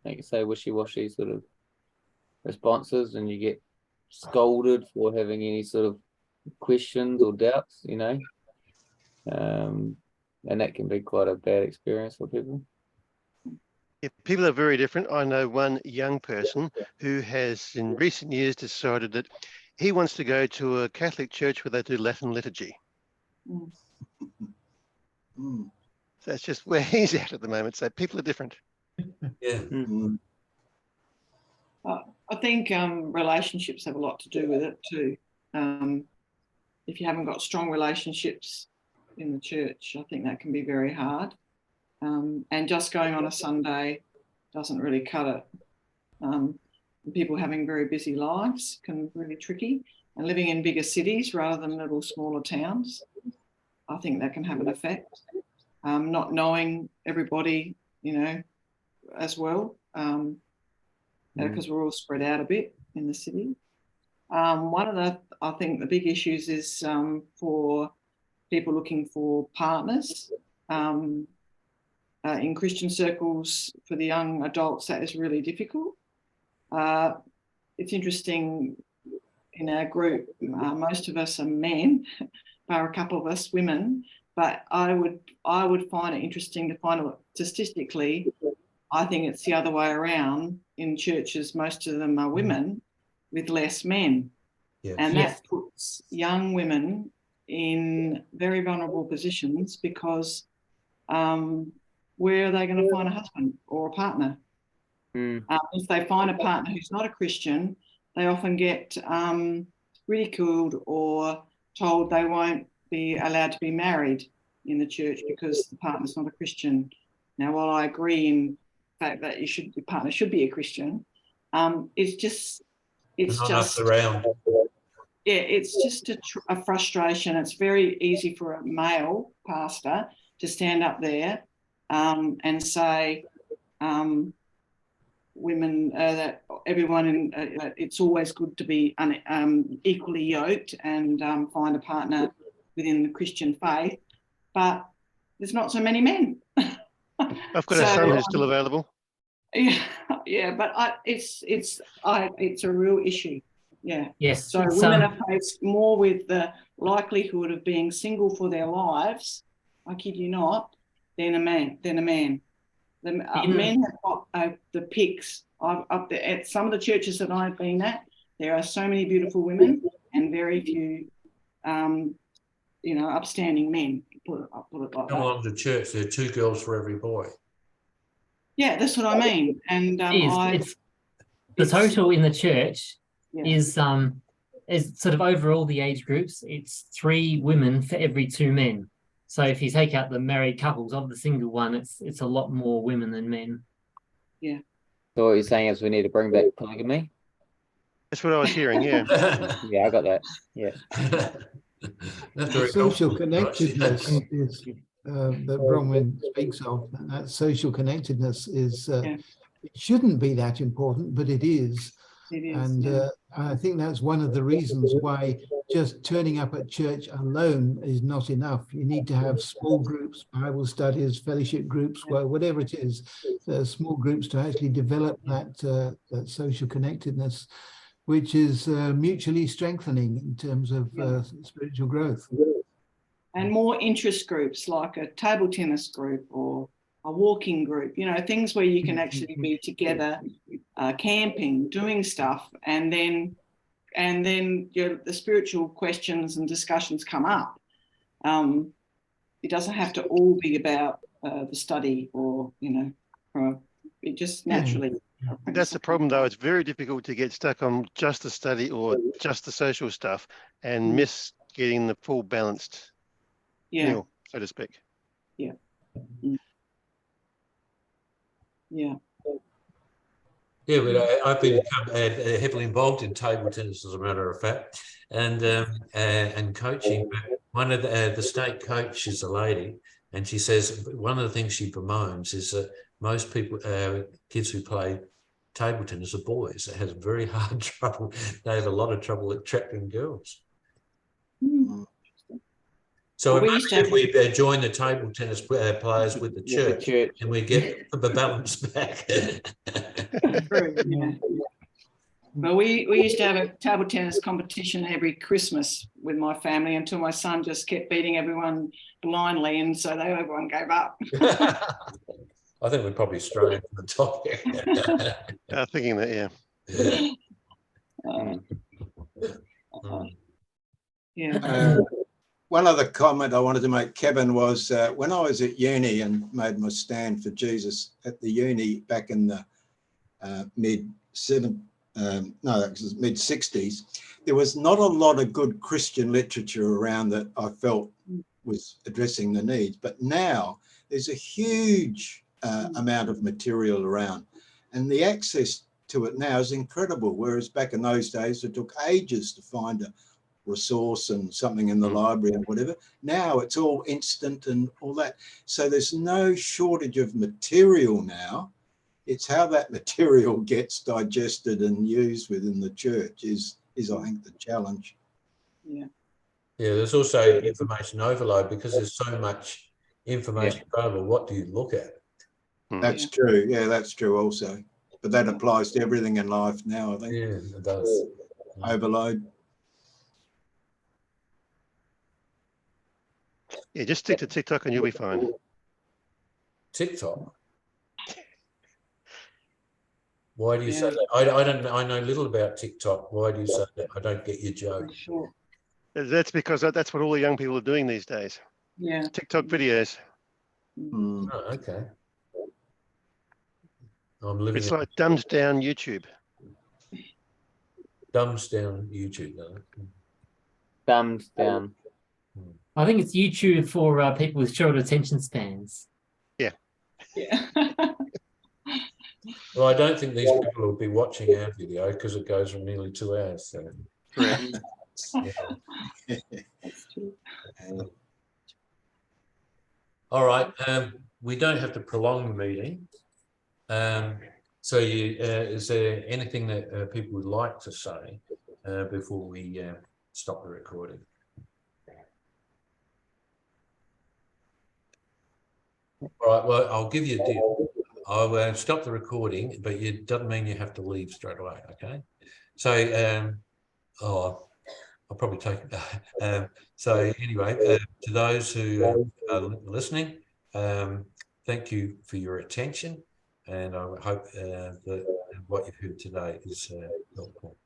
like you say, wishy-washy sort of responses, and you get scolded for having any sort of questions or doubts, you know. And that can be quite a bad experience for people. Yeah, people are very different. I know one young person who has in recent years decided that he wants to go to a Catholic church where they do Latin liturgy. So that's just where he's at the moment. So people are different. Yeah. I think relationships have a lot to do with it too. If you haven't got strong relationships in the church, I think that can be very hard. And just going on a Sunday doesn't really cut it. People having very busy lives can be really tricky, and living in bigger cities rather than little smaller towns, I think that can have an effect. Not knowing everybody, you know, as well, because we're all spread out a bit in the city. One of I think the big issues is for people looking for partners. In Christian circles, for the young adults, that is really difficult. It's interesting, in our group, most of us are men, bar a couple of us women, but I would find it interesting to find out statistically, I think it's the other way around. In churches, most of them are women with less men. Yes. And that puts young women in very vulnerable positions, because where are they going to find a husband or a partner? If they find a partner who's not a Christian, they often get ridiculed or told they won't be allowed to be married in the church because the partner's not a Christian. Now, while I agree in the fact that your partner should be a Christian, it's just around. Yeah, it's just a frustration. It's very easy for a male pastor to stand up there and say women that everyone in it's always good to be equally yoked and find a partner within the Christian faith, but there's not so many men. I've got a son who's still available. Yeah, but it's a real issue. Yeah. Yes. So women are faced more with the likelihood of being single for their lives, I kid you not, than a man. The men have got the picks. Up there at some of the churches that I've been at, there are so many beautiful women and very few, upstanding men. Put it like that. Come along to church. There are 2 girls for every boy. Yeah, that's what I mean. And it's the total in the church is sort of over all the age groups. It's 3 women for every 2 men. So if you take out the married couples of the single one, it's a lot more women than men. Yeah. So what you're saying is we need to bring back polygamy? That's what I was hearing, yeah. Yeah, I got that. Yeah. The social connectedness is that Bronwyn speaks of. That social connectedness is it shouldn't be that important, but it is. It is, and I think that's one of the reasons why just turning up at church alone is not enough. You need to have small groups, Bible studies, fellowship groups, whatever it is, small groups to actually develop that social connectedness, which is mutually strengthening in terms of spiritual growth. And more interest groups like a table tennis group or a walking group, things where you can actually be together, camping, doing stuff, and then the spiritual questions and discussions come up. It doesn't have to all be about the study or, it just naturally. That's the problem, though. It's very difficult to get stuck on just the study or just the social stuff and miss getting the full balanced meal, so to speak. Yeah. Yeah. Yeah, but I've been heavily involved in table tennis, as a matter of fact, and coaching. One of the state coach is a lady, and she says one of the things she bemoans is that most people, kids who play table tennis, are boys. It has very hard trouble. They have a lot of trouble attracting girls. So if we join the table tennis players with the church, and we get the balance back. Well, we used to have a table tennis competition every Christmas with my family until my son just kept beating everyone blindly, and so everyone gave up. I think we're probably straying from the topic. Thinking that, One other comment I wanted to make, Kevin, was when I was at uni and made my stand for Jesus at the uni back in the mid-60s, there was not a lot of good Christian literature around that I felt was addressing the needs. But now there's a huge amount of material around, and the access to it now is incredible, whereas back in those days it took ages to find a resource and something in the library and whatever. Now it's all instant and all that. So there's no shortage of material now. It's how that material gets digested and used within the church is I think the challenge. Yeah, there's also information overload because there's so much information available. What do you look at? That's true. Yeah, that's true also. But that applies to everything in life now, I think. Yeah, it does. Overload. Yeah, just stick to TikTok and you'll be fine. TikTok? Why do you say that? I know little about TikTok. Why do you say that? I don't get your joke. Sure. That's because that's what all the young people are doing these days. Yeah. TikTok videos. Oh, okay. I'm living. It's like dumbed down YouTube. Dumbs down YouTube, though. Thumbs down. I think it's YouTube for people with short attention spans. Yeah. Well, I don't think these people will be watching our video because it goes for nearly 2 hours. So. Correct. That's true. All right. we don't have to prolong the meeting. So is there anything that people would like to say before we stop the recording? All right, well, I'll give you a deal. I'll stop the recording, but it doesn't mean you have to leave straight away, okay? So, I'll probably take it. So anyway, to those who are listening, thank you for your attention, and I hope that what you've heard today is helpful.